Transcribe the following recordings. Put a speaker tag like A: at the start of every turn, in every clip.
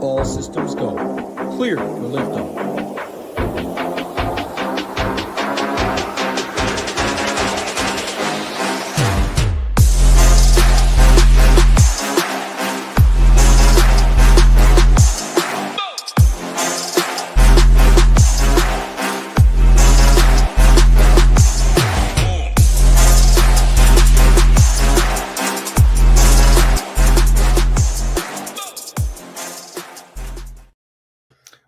A: All systems go. Clear for liftoff.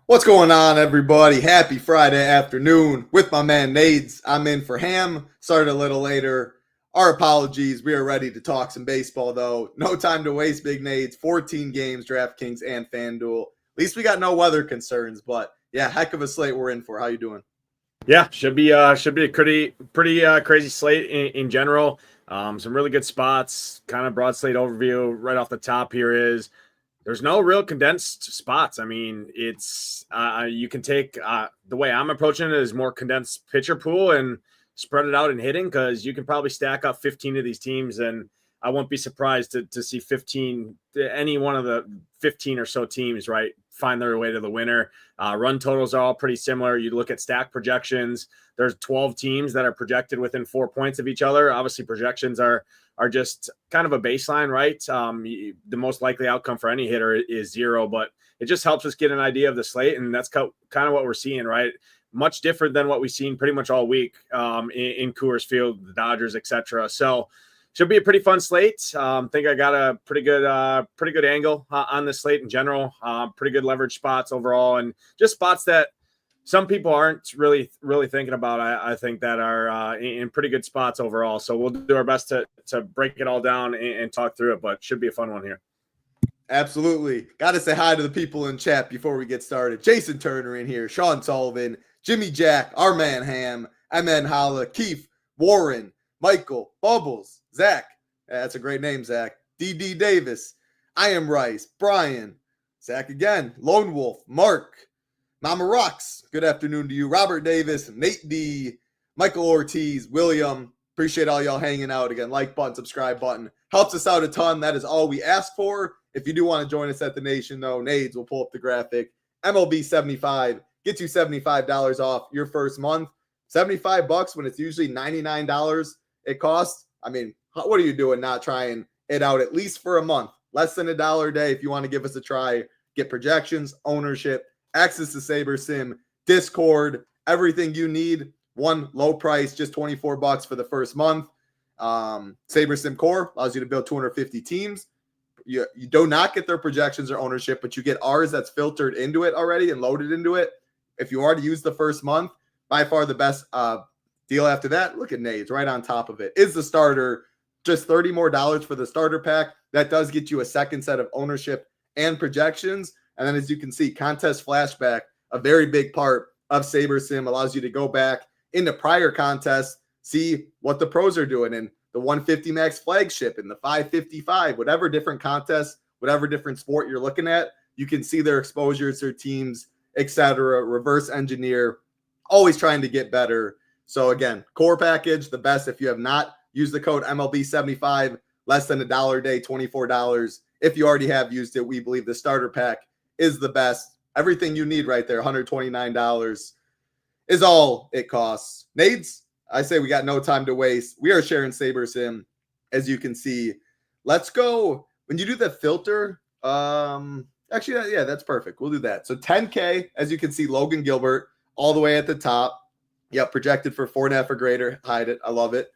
B: What's going on, everybody? Happy Friday afternoon with my man Nades. I'm in for Ham. Started a little later. Our apologies. We are ready to talk some baseball, though. No time to waste, Big Nades. 14 games, DraftKings and FanDuel. At least we got no weather concerns, but yeah, heck of a slate we're in for. How you doing?
C: Yeah, should be a pretty crazy slate in general. Some really good spots. Kind of broad slate overview right off the top here is there's no real condensed spots. I mean, it's you can take the way I'm approaching it is more condensed pitcher pool and spread it out in hitting, because you can probably stack up 15 of these teams, and I won't be surprised to see any one of the 15 or so teams, right, find their way to the winner. Run totals are all pretty similar. You look at stack projections. There's 12 teams that are projected within 4 points of each other. Obviously, projections are just kind of a baseline, right? The most likely outcome for any hitter is 0, but it just helps us get an idea of the slate, and that's kind of what we're seeing, right? Much different than what we've seen pretty much all week in Coors Field, the Dodgers, etc. So should be a pretty fun slate. Think I got a pretty good angle on this slate in general. Pretty good leverage spots overall, and just spots that some people aren't really thinking about. I think that are in pretty good spots overall. So we'll do our best to break it all down and talk through it, but should be a fun one here.
B: Absolutely. Got to say hi to the people in chat before we get started. Jason Turner in here, Sean Sullivan, Jimmy Jack, our man Ham, MN Holla, Keith, Warren, Michael, Bubbles, Zach. That's a great name, Zach. DD Davis, I Am Rice, Brian, Zach again, Lone Wolf, Mark, Mama Rocks, good afternoon to you. Robert Davis, Nate D, Michael Ortiz, William. Appreciate all y'all hanging out. Again, like button, subscribe button. Helps us out a ton. That is all we ask for. If you do want to join us at the Nation, though, Nades will pull up the graphic. MLB 75 gets you $75 off your first month. $75 when it's usually $99 it costs. I mean, what are you doing not trying it out at least for a month? Less than $1 a day if you want to give us a try. Get projections, ownership, access to SaberSim, Discord, everything you need. One low price, just $24 for the first month. SaberSim Core allows you to build 250 teams. You do not get their projections or ownership, but you get ours that's filtered into it already and loaded into it. If you already use the first month, by far the best deal after that. Look at Nades right on top of it. Is the starter, just $30 more for the starter pack. That does get you a second set of ownership and projections. And then as you can see, contest flashback, a very big part of SaberSim, allows you to go back into prior contests, see what the pros are doing in the 150 max flagship and the 555, whatever different contest, whatever different sport you're looking at, you can see their exposures, their teams, etc. Reverse engineer, always trying to get better. So again, core package, the best. If you have not used the code MLB75, less than $1 a day, $24. If you already have used it, we believe the starter pack is the best. Everything you need right there, $129 is all it costs. Nades, I say we got no time to waste. We are sharing SaberSim, as you can see. Let's go. When you do the filter, actually, yeah, that's perfect. We'll do that. So 10K, as you can see, Logan Gilbert all the way at the top. Yep, projected for 4.5 or greater. Hide it. I love it.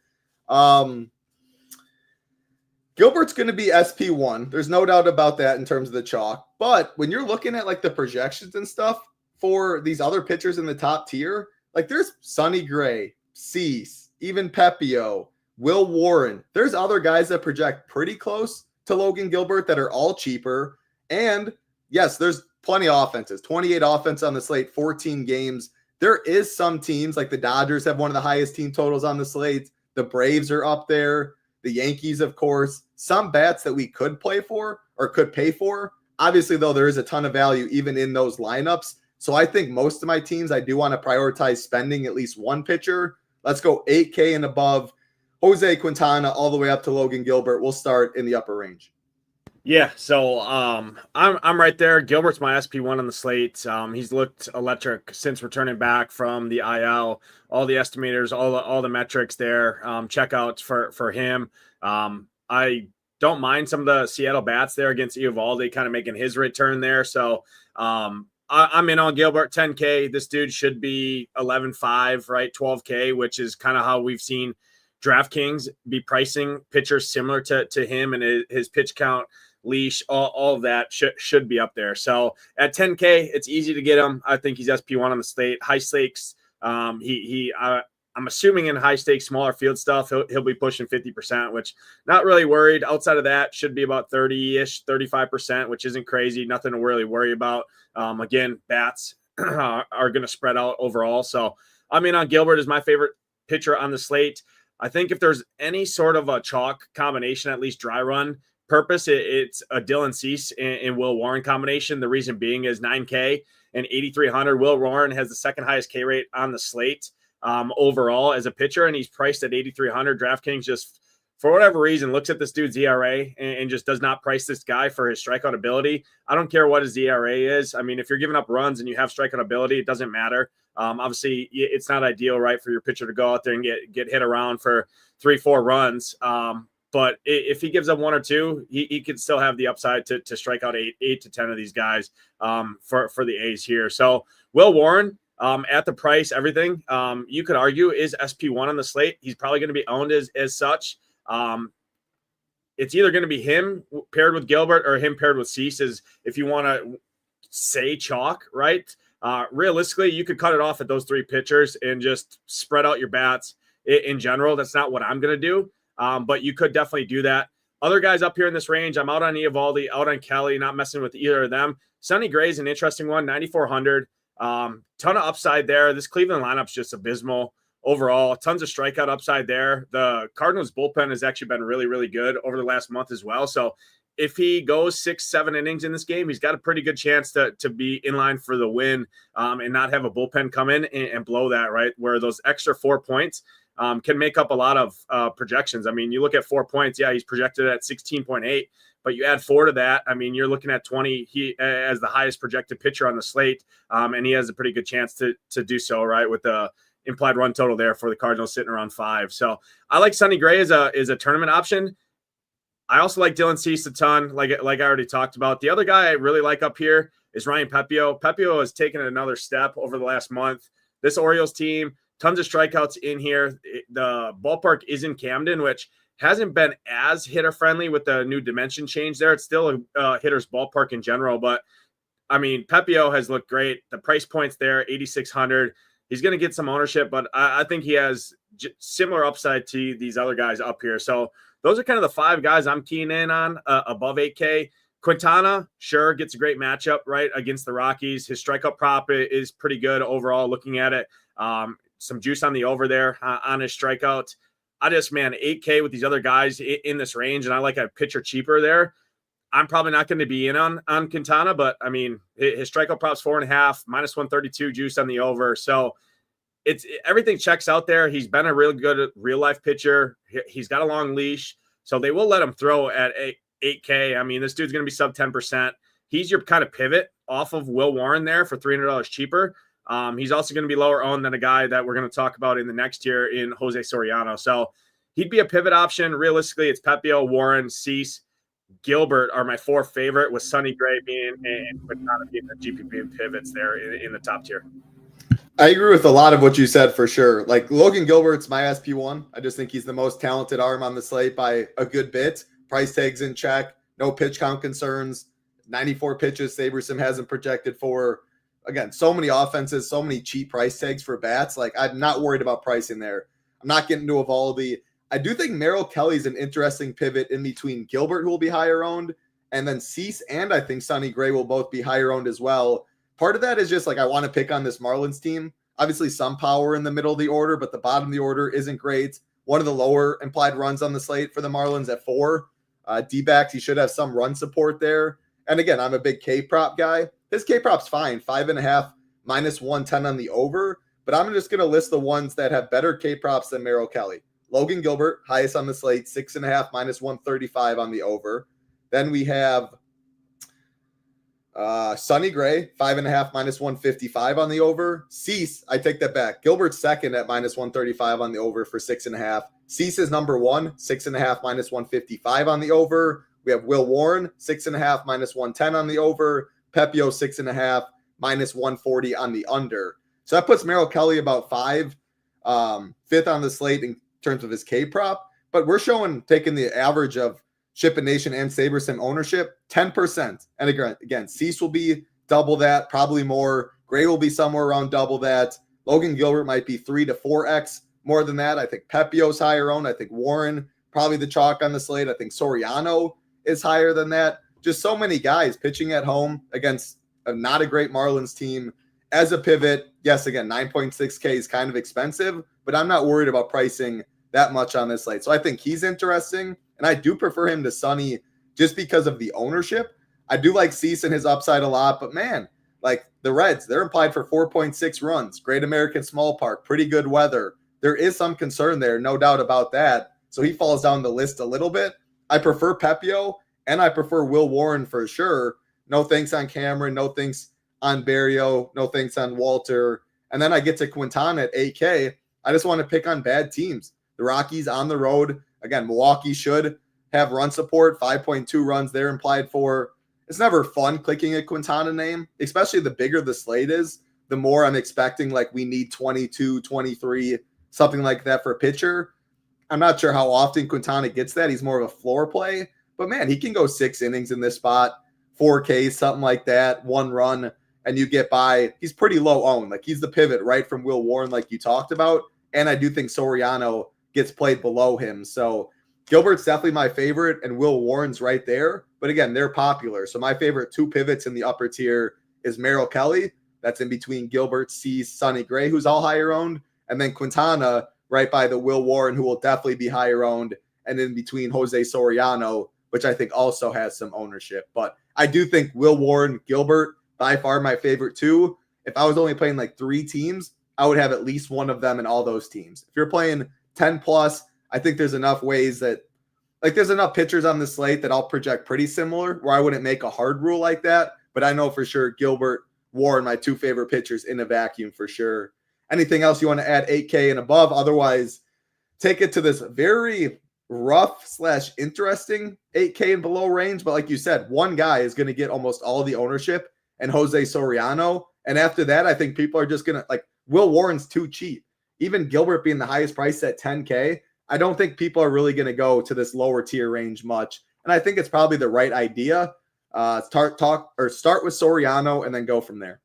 B: Gilbert's going to be SP1. There's no doubt about that in terms of the chalk. But when you're looking at like the projections and stuff for these other pitchers in the top tier, like there's Sonny Gray, Cease, even Pepio, Will Warren. There's other guys that project pretty close to Logan Gilbert that are all cheaper. And yes, there's plenty of offenses. 28 offense on the slate, 14 games. There is some teams like the Dodgers have one of the highest team totals on the slate. The Braves are up there. The Yankees, of course. Some bats that we could play for or could pay for. Obviously, though, there is a ton of value even in those lineups. So I think most of my teams, I do want to prioritize spending at least one pitcher. Let's go 8K and above. Jose Quintana all the way up to Logan Gilbert. We'll start in the upper range.
C: Yeah, so I'm right there. Gilbert's my SP1 on the slate. He's looked electric since returning back from the IL. All the estimators, all the metrics there. Check out for him. I don't mind some of the Seattle bats there against Eovaldi kind of making his return there. So I'm in on Gilbert 10K. This dude should be 11.5, right? 12K, which is kind of how we've seen DraftKings be pricing pitchers similar to him, and his pitch count, leash, all of that should be up there. So at 10K, it's easy to get him. I think he's SP1 on the slate. High stakes. I'm assuming in high stakes, smaller field stuff, he'll be pushing 50%, which not really worried. Outside of that, should be about 30-ish, 35%, which isn't crazy. Nothing to really worry about. Again, bats are going to spread out overall. So I mean, on Gilbert is my favorite pitcher on the slate. I think if there's any sort of a chalk combination, at least dry run purpose, it's a Dylan Cease and Will Warren combination. The reason being is 9K and 8,300. Will Warren has the second highest K rate on the slate overall as a pitcher, and he's priced at 8,300. DraftKings just, for whatever reason, looks at this dude's ERA and just does not price this guy for his strikeout ability. I don't care what his ERA is. I mean, if you're giving up runs and you have strikeout ability, it doesn't matter. Obviously, it's not ideal, right, for your pitcher to go out there and get hit around for 3-4 runs. But if he gives up 1 or 2, he could still have the upside to strike out 8 to 10 of these guys for the A's here. So Will Warren, at the price, everything you could argue is SP1 on the slate. He's probably going to be owned as such. It's either going to be him paired with Gilbert or him paired with Cease, is if you want to say chalk, right? Realistically, you could cut it off at those 3 pitchers and just spread out your bats in general. That's not what I'm going to do, but you could definitely do that. Other guys up here in this range, I'm out on Eovaldi, out on Kelly, not messing with either of them. Sonny Gray's an interesting one, 9,400. Ton of upside there. This Cleveland lineup's just abysmal overall. Tons of strikeout upside there. The Cardinals bullpen has actually been really, really good over the last month as well. So if he goes 6-7 innings in this game, he's got a pretty good chance to be in line for the win and not have a bullpen come in and blow that, right? Where those extra 4 points can make up a lot of projections. I mean, you look at 4 points, yeah, he's projected at 16.8, but you add 4 to that, I mean, you're looking at 20 he as the highest projected pitcher on the slate, and he has a pretty good chance to do so, right, with the implied run total there for the Cardinals sitting around 5. So I like Sonny Gray as a tournament option. I also like Dylan Cease a ton, like I already talked about. The other guy I really like up here is Ryan Pepiot. Pepiot has taken another step over the last month. This Orioles team, tons of strikeouts in here. The ballpark is in Camden, which hasn't been as hitter-friendly with the new dimension change there. It's still a hitter's ballpark in general, but, I mean, Pepiot has looked great. The price point's there, 8,600. He's going to get some ownership, but I think he has similar upside to these other guys up here. So those are kind of the 5 guys I'm keying in on above 8K. Quintana, sure, gets a great matchup, right, against the Rockies. His strikeout prop is pretty good overall looking at it. Some juice on the over there on his strikeout. I just, man, 8K with these other guys in this range, and I like a pitcher cheaper there. I'm probably not going to be in on Quintana, but, I mean, his strikeout prop's 4.5, minus 132 juice on the over. So everything checks out there. He's been a really good real-life pitcher. He's got a long leash, so they will let him throw at 8K. I mean, this dude's going to be sub 10%. He's your kind of pivot off of Will Warren there for $300 cheaper. He's also going to be lower owned than a guy that we're going to talk about in the next year in Jose Soriano. So he'd be a pivot option. Realistically, it's Pepiot, Warren, Cease, Gilbert are my 4 favorite, with Sonny Gray being and Quintana being the GPP pivots there in the top tier.
B: I agree with a lot of what you said for sure. Like Logan Gilbert's my SP1. I just think he's the most talented arm on the slate by a good bit. Price tags in check, no pitch count concerns, 94 pitches Sabersim hasn't projected for. Again, so many offenses, so many cheap price tags for bats. Like, I'm not worried about pricing there. I'm not getting to Eovaldi. I do think Merrill Kelly's an interesting pivot in between Gilbert, who will be higher owned, and then Cease and I think Sonny Gray will both be higher owned as well. Part of that is just like I want to pick on this Marlins team. Obviously, some power in the middle of the order, but the bottom of the order isn't great. One of the lower implied runs on the slate for the Marlins at 4. D-backs, he should have some run support there. And again, I'm a big K-prop guy. His K-prop's fine, 5.5, minus 110 on the over. But I'm just going to list the ones that have better K-props than Merrill Kelly. Logan Gilbert, highest on the slate, 6.5, minus 135 on the over. Then we have Sonny Gray, 5.5 -155 on the over. Cease, I take that back. Gilbert's second at -135 on the over for 6.5. Cease is number one, 6.5 -155 on the over. We have Will Warren, 6.5 -110 on the over. Pepio, 6.5 -140 on the under. So that puts Merrill Kelly about fifth on the slate in terms of his K prop. But we're showing taking the average of SHIPIT Nation and SaberSim ownership, 10%. And again, Cease will be double that, probably more. Gray will be somewhere around double that. Logan Gilbert might be 3 to 4x more than that. I think Pepio's higher owned. I think Warren, probably the chalk on the slate. I think Soriano is higher than that. Just so many guys pitching at home against not a great Marlins team. As a pivot, yes, again, 9.6K is kind of expensive, but I'm not worried about pricing that much on this slate. So I think he's interesting, and I do prefer him to Sonny just because of the ownership. I do like Cease and his upside a lot, but man, like the Reds, they're implied for 4.6 runs. Great American Small Park, pretty good weather. There is some concern there, no doubt about that. So he falls down the list a little bit. I prefer Pepio, and I prefer Will Warren for sure. No thanks on Cameron, no thanks on Barrio, no thanks on Walter. And then I get to Quintana at 8K. I just want to pick on bad teams. The Rockies on the road. Again, Milwaukee should have run support, 5.2 runs they're implied for. It's never fun clicking a Quintana name, especially the bigger the slate is, the more I'm expecting like we need 22, 23, something like that for a pitcher. I'm not sure how often Quintana gets that. He's more of a floor play, but man, he can go 6 innings in this spot, 4Ks, something like that, 1 run, and you get by. He's pretty low owned. Like he's the pivot right from Will Warren, like you talked about. And I do think Soriano gets played below him. So Gilbert's definitely my favorite, and Will Warren's right there. But again, they're popular. So my favorite 2 pivots in the upper tier is Merrill Kelly. That's in between Gilbert, Cease, Sonny Gray, who's all higher owned, and then Quintana right by the Will Warren, who will definitely be higher owned, and in between Jose Soriano, which I think also has some ownership. But I do think Will Warren, Gilbert, by far my favorite 2. If I was only playing like 3 teams, I would have at least one of them in all those teams. If you're playing 10 plus, I think there's enough ways that, like, there's enough pitchers on the slate that I'll project pretty similar where I wouldn't make a hard rule like that. But I know for sure Gilbert, Warren, my 2 favorite pitchers in a vacuum for sure. Anything else you want to add 8K and above? Otherwise, take it to this very rough / interesting 8K and below range. But like you said, one guy is going to get almost all the ownership, and Jose Soriano. And after that, I think people are just going to, like, Will Warren's too cheap. Even Gilbert being the highest price at 10K, I don't think people are really going to go to this lower tier range much. And I think it's probably the right idea. Start with Soriano and then go from there.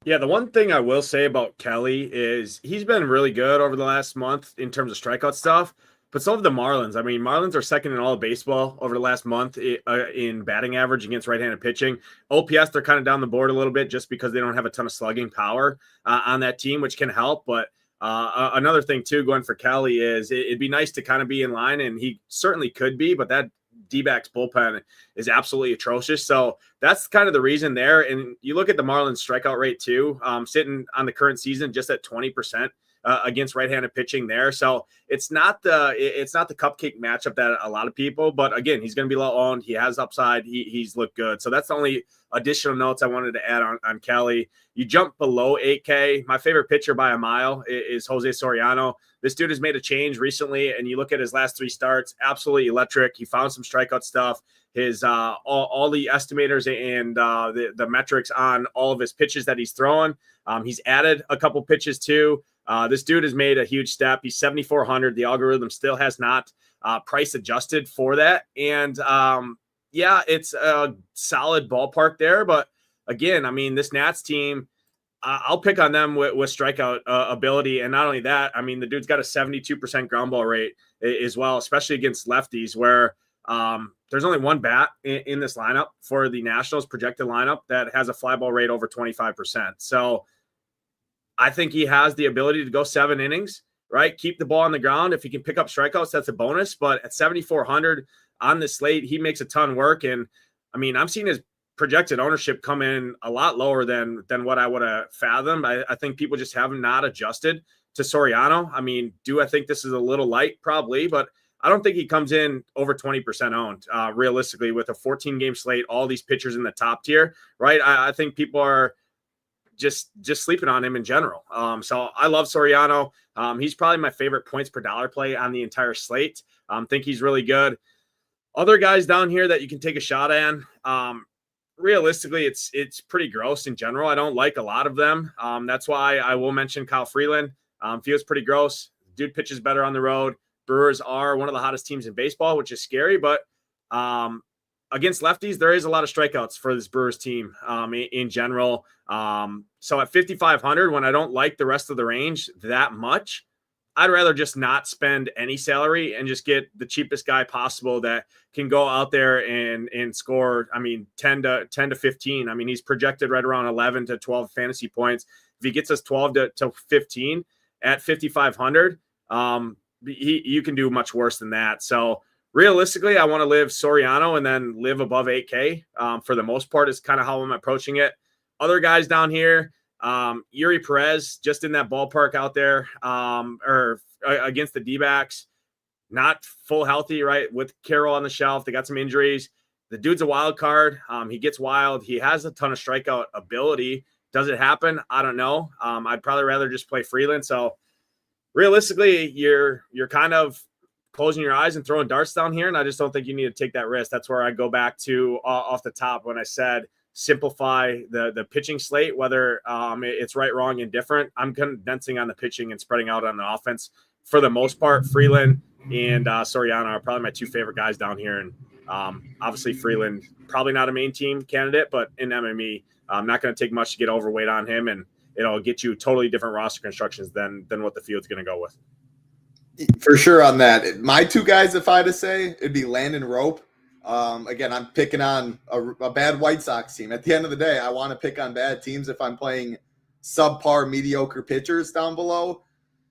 C: Yeah, the one thing I will say about Kelly is he's been really good over the last month in terms of strikeout stuff, but so have the Marlins. I mean, Marlins are second in all of baseball over the last month in batting average against right-handed pitching. OPS, they're kind of down the board a little bit just because they don't have a ton of slugging power on that team, which can help. But another thing, too, going for Kelly is it'd be nice to kind of be in line, and he certainly could be, but that D-backs bullpen is absolutely atrocious. So that's kind of the reason there. And you look at the Marlins strikeout rate too, sitting on the current season just at 20% against right-handed pitching there. So it's not the cupcake matchup that a lot of people, but again, he's going to be low owned. He has upside. He's looked good. So that's the only additional notes I wanted to add on Kelly. You jump below 8K. My favorite pitcher by a mile is Jose Soriano. This dude has made a change recently, and you look at his last 3 starts, absolutely electric. He found some strikeout stuff. His all the estimators and the metrics on all of his pitches that he's throwing. He's added a couple pitches too. This dude has made a huge step. He's 7,400. The algorithm still has not price adjusted for that. And yeah, it's a solid ballpark there. But again, I mean, this Nats team, I'll pick on them with strikeout ability. And not only that, I mean, the dude's got a 72% ground ball rate as well, especially against lefties, where there's only one bat in this lineup for the Nationals projected lineup that has a fly ball rate over 25%. So I think he has the ability to go 7 innings, right? Keep the ball on the ground. If he can pick up strikeouts, that's a bonus. But at 7,400 on the slate, he makes a ton work. And I mean, I'm seeing his projected ownership come in a lot lower than what I would have fathomed. I think people just have not adjusted to Soriano. I mean, do I think this is a little light? Probably, but I don't think he comes in over 20% owned realistically with a 14-game slate, all these pitchers in the top tier, right? I think people are just sleeping on him in general. So I love Soriano. He's probably my favorite points per dollar play on the entire slate. Think he's really good. Other guys down here that you can take a shot at. Realistically, it's pretty gross in general. I don't like a lot of them. That's why I will mention Kyle Freeland. Feels pretty gross. Dude pitches better on the road. Brewers are one of the hottest teams in baseball, which is scary, but against lefties, there is a lot of strikeouts for this Brewers team in general. So at 5,500, when I don't like the rest of the range that much, I'd rather just not spend any salary and just get the cheapest guy possible that can go out there and score, 10 to 15. He's projected right around 11 to 12 fantasy points. If he gets us 12 to 15 at 5,500, you can do much worse than that. So realistically, I want to live Soriano and then live above 8K for the most part is kind of how I'm approaching it. Other guys down here, Yuri Perez, just in that ballpark out there or against the D-backs, not full healthy, right? With Carroll on the shelf, they got some injuries. The dude's a wild card. He gets wild. He has a ton of strikeout ability. Does it happen? I don't know. I'd probably rather just play Freeland. So realistically, you're kind of closing your eyes and throwing darts down here, and I just don't think you need to take that risk. That's where I go back to off the top when I said simplify the pitching slate, whether it's right, wrong, and different. I'm condensing on the pitching and spreading out on the offense. For the most part, Freeland and Soriano are probably my two favorite guys down here. And obviously Freeland, probably not a main team candidate, but in MME, I'm not going to take much to get overweight on him, and it'll get you totally different roster constructions than what the field's going to go with.
B: For sure on that. My two guys, if I had to say, it'd be Landon Rope. Again, I'm picking on a bad White Sox team. At the end of the day, I want to pick on bad teams if I'm playing subpar, mediocre pitchers down below.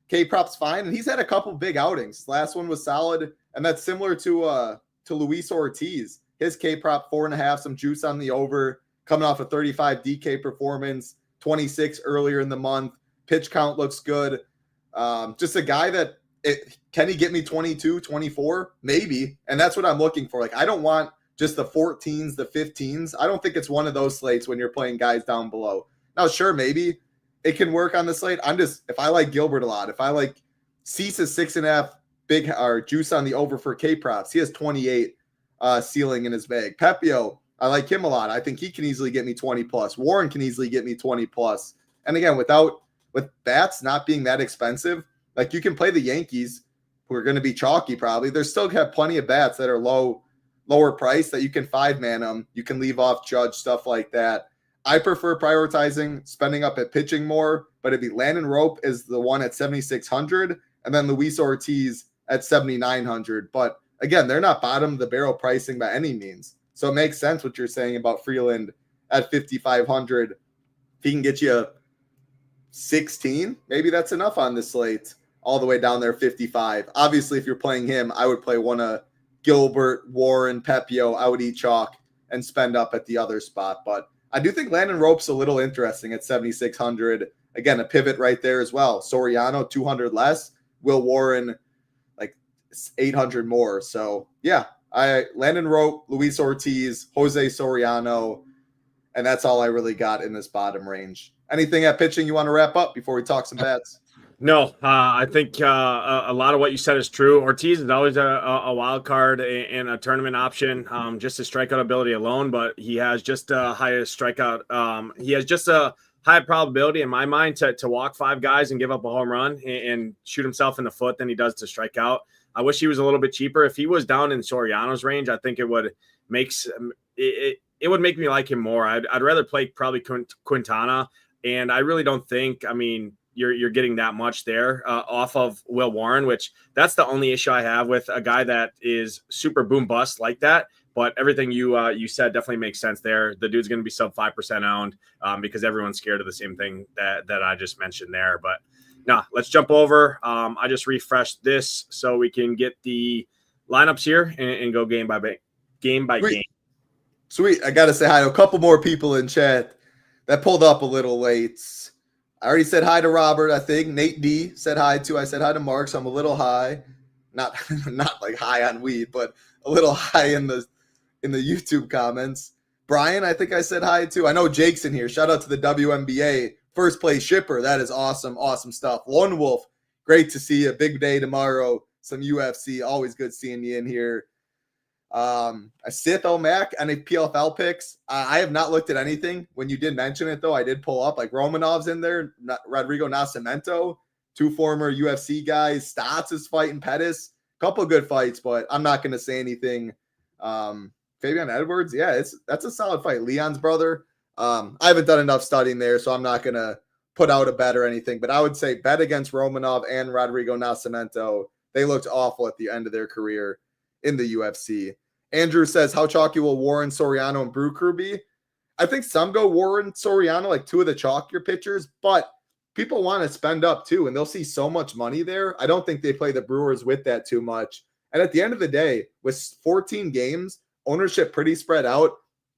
B: K-Prop's fine, and he's had a couple big outings. Last one was solid, and that's similar to Luis Ortiz. His K-Prop 4.5, some juice on the over, coming off a 35 DK performance, 26 earlier in the month. Pitch count looks good. Just a guy that can he get me 22, 24? Maybe. And that's what I'm looking for. Like, I don't want just the 14s, the 15s. I don't think it's one of those slates when you're playing guys down below. Now, sure, maybe it can work on the slate. If I like Gilbert a lot, if I like Cease's 6.5 big or juice on the over for K-props, he has 28 ceiling in his bag. Pepio, I like him a lot. I think he can easily get me 20 plus. Warren can easily get me 20 plus. And again, with bats not being that expensive, like you can play the Yankees, who are going to be chalky probably. They still have plenty of bats that are lower price that you can 5-man them. You can leave off Judge, stuff like that. I prefer prioritizing spending up at pitching more, but it'd be Landon Rope is the one at 7,600, and then Luis Ortiz at 7,900. But again, they're not bottom of the barrel pricing by any means. So it makes sense what you're saying about Freeland at 5,500. If he can get you 16, maybe that's enough on this slate. All the way down there, 55. Obviously, if you're playing him, I would play one of Gilbert, Warren, Pepio. I would eat chalk and spend up at the other spot. But I do think Landon Rope's a little interesting at 7,600. Again, a pivot right there as well. Soriano, 200 less. Will Warren, like 800 more. So, yeah, Landon Rope, Luis Ortiz, Jose Soriano, and that's all I really got in this bottom range. Anything at pitching you want to wrap up before we talk some bats?
C: No, I think a lot of what you said is true. Ortiz is always a wild card and a tournament option, just his strikeout ability alone, but he has just a highest strikeout. He has just a high probability in my mind to walk 5 guys and give up a home run and shoot himself in the foot than he does to strike out. I wish he was a little bit cheaper. If he was down in Soriano's range, I think it would make me like him more. I'd rather play probably Quintana, and I really don't think, you're getting that much there off of Will Warren, which that's the only issue I have with a guy that is super boom bust like that. But everything you said definitely makes sense there. The dude's going to be sub 5% owned because everyone's scared of the same thing that I just mentioned there. But no, let's jump over. I just refreshed this so we can get the lineups here and go game by game.
B: Sweet. I got to say hi to a couple more people in chat that pulled up a little late. I already said hi to Robert, I think. Nate D said hi too. I said hi to Mark, so I'm a little high. not not like high on weed, but a little high in the YouTube comments. Brian, I think I said hi too. I know Jake's in here. Shout out to the WNBA first place shipper. That is awesome, awesome stuff. Lone Wolf, great to see you. Big day tomorrow. Some UFC, always good seeing you in here. Sith O'Mac, any PFL picks? I have not looked at anything. When you did mention it, though, I did pull up like Romanov's in there, Rodrigo Nascimento, 2 former UFC guys. Stotts is fighting Pettis. Couple of good fights, but I'm not going to say anything. Fabian Edwards, yeah, that's a solid fight. Leon's brother. I haven't done enough studying there, so I'm not going to put out a bet or anything. But I would say bet against Romanov and Rodrigo Nascimento. They looked awful at the end of their career in the UFC. Andrew says, how chalky will Warren, Soriano, and Brew Crew be? I think some go Warren, Soriano, like 2 of the chalkier pitchers, but people want to spend up too, and they'll see so much money there. I don't think they play the Brewers with that too much. And at the end of the day, with 14 games, ownership pretty spread out,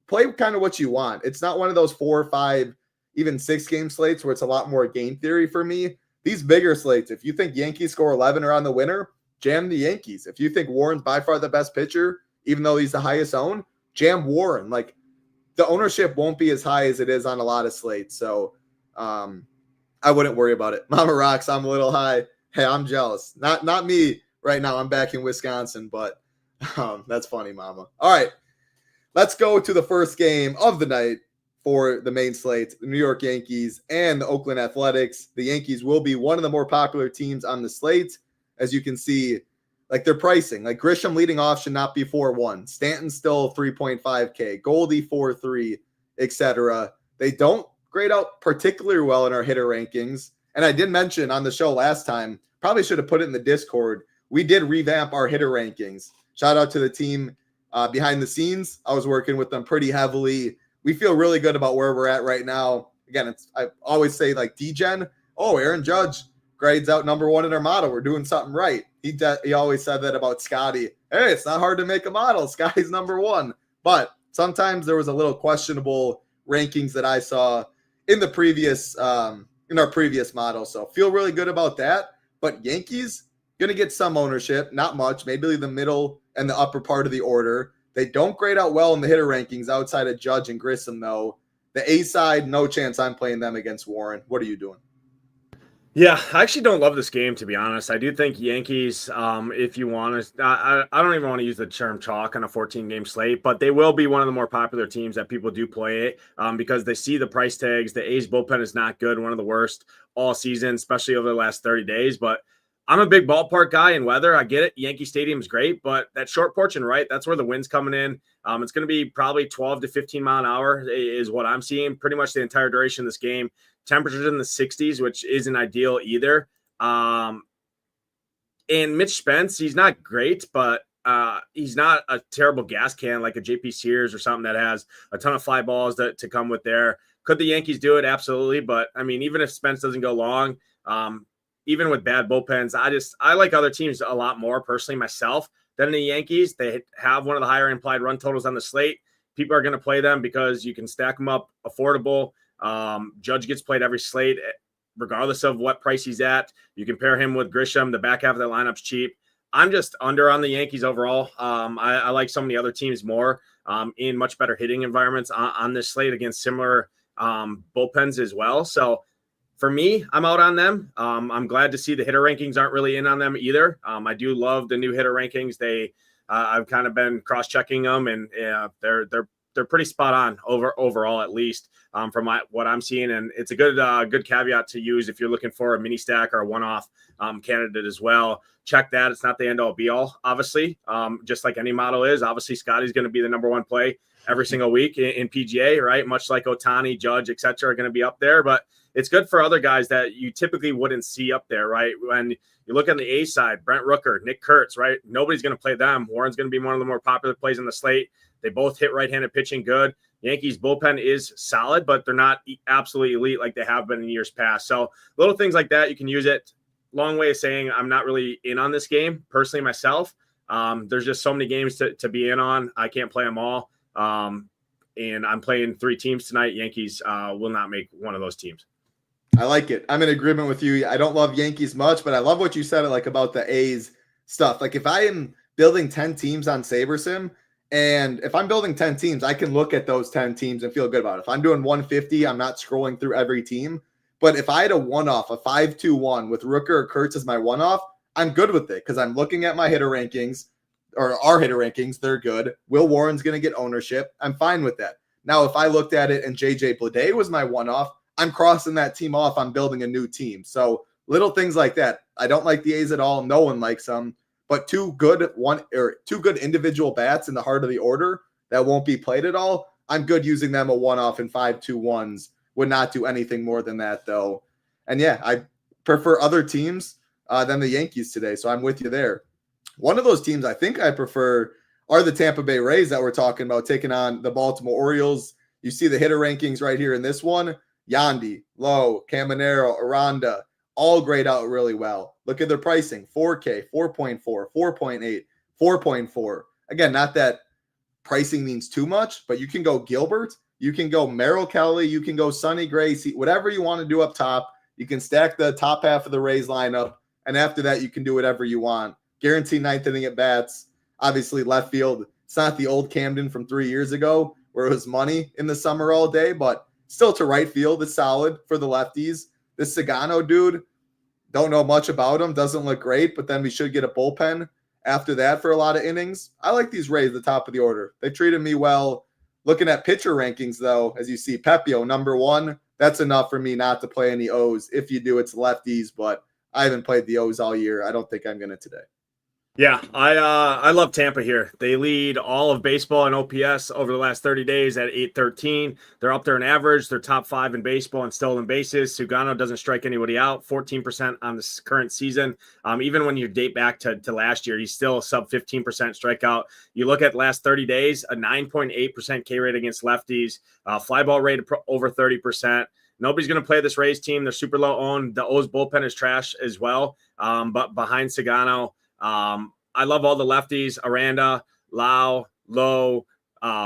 B: play kind of what you want. It's not one of those 4 or 5, even 6 game slates where it's a lot more game theory for me. These bigger slates, if you think Yankees score 11 or on the winner, jam the Yankees. If you think Warren's by far the best pitcher, even though he's the highest owned, jam Warren. Like, the ownership won't be as high as it is on a lot of slates. So I wouldn't worry about it. Mama Rocks, I'm a little high. Hey, I'm jealous. Not me right now. I'm back in Wisconsin, but that's funny, Mama. All right, let's go to the first game of the night for the main slate, the New York Yankees and the Oakland Athletics. The Yankees will be one of the more popular teams on the slate. As you can see, like their pricing, like Grisham leading off should not be 4-1. Stanton still 3.5K, Goldie 4-3, etc. They don't grade out particularly well in our hitter rankings. And I did mention on the show last time, probably should have put it in the Discord. We did revamp our hitter rankings. Shout out to the team behind the scenes. I was working with them pretty heavily. We feel really good about where we're at right now. Again, I always say like DGen, Aaron Judge grades out number 1 in our model. We're doing something right. He always said that about Scotty. Hey, it's not hard to make a model. Scotty's number 1. But sometimes there was a little questionable rankings that I saw in the previous in our previous model. So feel really good about that. But Yankees going to get some ownership, not much, maybe the middle and the upper part of the order. They don't grade out well in the hitter rankings outside of Judge and Grissom, though. The A side, no chance I'm playing them against Warren. What are you doing?
C: Yeah, I actually don't love this game, to be honest. I do think Yankees, if you want to, I don't even want to use the term chalk on a 14-game slate, but they will be one of the more popular teams that people do play it because they see the price tags. The A's bullpen is not good, one of the worst all season, especially over the last 30 days. But I'm a big ballpark guy in weather. I get it. Yankee Stadium is great, but that short porch and right, that's where the wind's coming in. It's going to be probably 12 to 15 mile an hour is what I'm seeing pretty much the entire duration of this game. Temperatures in the 60s, which isn't ideal either. And Mitch Spence, he's not great, but he's not a terrible gas can like a JP Sears or something that has a ton of fly balls to come with there. Could the Yankees do it? Absolutely. But, I mean, even if Spence doesn't go long, even with bad bullpens, I like other teams a lot more personally myself than the Yankees. They have one of the higher implied run totals on the slate. People are going to play them because you can stack them up affordable. Judge gets played every slate, regardless of what price he's at. You can pair him with Grisham. The back half of the lineup's cheap. I'm just under on the Yankees overall. I like some of the other teams more in much better hitting environments on this slate against similar bullpens as well. So for me, I'm out on them. I'm glad to see the hitter rankings aren't really in on them either. I do love the new hitter rankings. I've kind of been cross-checking them, and they're pretty spot on overall, at least from what I'm seeing. And it's a good caveat to use if you're looking for a mini stack or a one-off candidate as well. Check that. It's not the end all be all, obviously, just like any model is. Obviously, Scotty's going to be the number 1 play every single week in PGA, right? Much like Ohtani, Judge, et cetera, are going to be up there. But it's good for other guys that you typically wouldn't see up there, right? When you look on the A side, Brent Rooker, Nick Kurtz, right? Nobody's going to play them. Warren's going to be one of the more popular plays on the slate. They both hit right-handed pitching good. Yankees bullpen is solid, but they're not absolutely elite like they have been in years past. So little things like that, you can use it. Long way of saying I'm not really in on this game personally myself. There's just so many games to be in on. I can't play them all. And I'm playing 3 teams tonight. Yankees will not make one of those teams.
B: I like it. I'm in agreement with you. I don't love Yankees much, but I love what you said like about the A's stuff. Like if I am building 10 teams on SaberSim, and if I'm building 10 teams, I can look at those 10 teams and feel good about it. If I'm doing 150, I'm not scrolling through every team. But if I had a one-off, a 5-2-1 with Rooker or Kurtz as my one-off, I'm good with it because I'm looking at my hitter rankings, or our hitter rankings. They're good. Will Warren's going to get ownership. I'm fine with that. Now, if I looked at it and JJ Bleday was my one-off, I'm crossing that team off. I'm building a new team. So little things like that. I don't like the A's at all. No one likes them. But two good individual bats in the heart of the order that won't be played at all. I'm good using them a one-off in 5-2-1s. Would not do anything more than that, though. And yeah, I prefer other teams than the Yankees today. So I'm with you there. One of those teams I think I prefer are the Tampa Bay Rays that we're talking about taking on the Baltimore Orioles. You see the hitter rankings right here in this one. Yandy, Lowe, Caminero, Aranda, all grade out really well. Look at their pricing. 4K, 4.4, 4.8, 4.4. Again, not that pricing means too much, but you can go Gilbert, you can go Merrill Kelly, you can go Sonny Gray, whatever you want to do up top. You can stack the top half of the Rays lineup, and after that, you can do whatever you want. Guaranteed ninth inning at bats. Obviously, left field. It's not the old Camden from 3 years ago where it was money in the summer all day, but still to right field is solid for the lefties. This Sagano dude, don't know much about him. Doesn't look great, but then we should get a bullpen after that for a lot of innings. I like these Rays at the top of the order. They treated me well. Looking at pitcher rankings, though, as you see, Pepio, number 1. That's enough for me not to play any O's. If you do, it's lefties, but I haven't played the O's all year. I don't think I'm going to today.
C: Yeah, I love Tampa here. They lead all of baseball in OPS over the last 30 days at 813. They're up there in average. They're top 5 in baseball in stolen bases. Sugano doesn't strike anybody out, 14% on this current season. Even when you date back to last year, he's still sub 15% strikeout. You look at last 30 days, a 9.8% K rate against lefties, fly ball rate over 30%. Nobody's going to play this Rays team. They're super low owned. The O's bullpen is trash as well, but behind Sagano. I love all the lefties, Aranda, Lau, Lowe,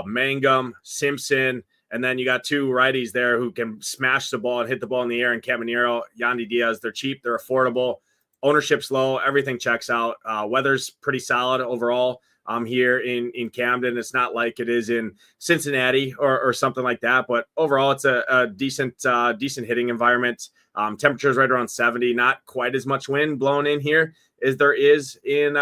C: Mangum, Simpson, and then you got 2 righties there who can smash the ball and hit the ball in the air, and Caminero, Yandy Diaz. They're cheap, they're affordable, ownership's low, everything checks out. Weather's pretty solid overall here in Camden. It's not like it is in Cincinnati or something like that, but overall it's a decent hitting environment. Temperatures right around 70, not quite as much wind blowing in here as there is in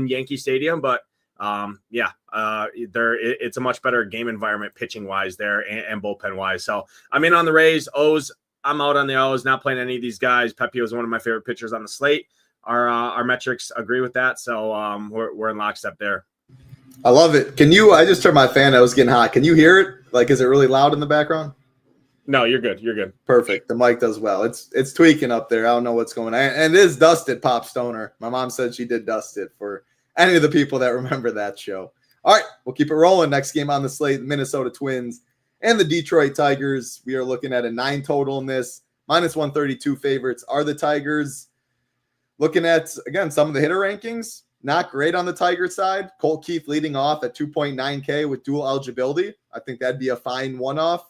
C: Yankee Stadium, but it's a much better game environment pitching wise there and bullpen wise. So I'm in on the Rays. O's, I'm out on the O's, not playing any of these guys. Pepio is one of my favorite pitchers on the slate. Our metrics agree with that, so we're in lockstep there.
B: I love it. I just turned my fan. I was getting hot. Can you hear it? Like, is it really loud in the background?
C: No, you're good. You're good.
B: Perfect. The mic does well. It's tweaking up there. I don't know what's going on. And it is dusted, Pop Stoner. My mom said she did dust it for any of the people that remember that show. All right, we'll keep it rolling. Next game on the slate, Minnesota Twins and the Detroit Tigers. We are looking at a 9 total in this. -132 favorites are the Tigers. Looking at, again, some of the hitter rankings, not great on the Tigers side. Colt Keith leading off at 2.9K with dual eligibility. I think that'd be a fine one-off.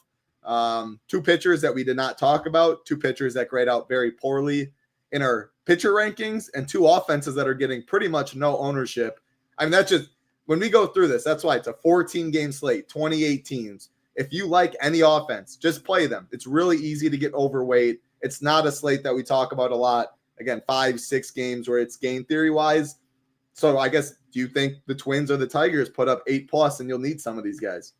B: 2 pitchers that we did not talk about, 2 pitchers that grade out very poorly in our pitcher rankings, and 2 offenses that are getting pretty much no ownership. I mean, that's just, when we go through this, that's why it's a 14-game slate, 28 teams. If you like any offense, just play them. It's really easy to get overweight. It's not a slate that we talk about a lot. Again, 5-6 games where it's game theory-wise. So I guess, do you think the Twins or the Tigers put up 8+ and you'll need some of these guys?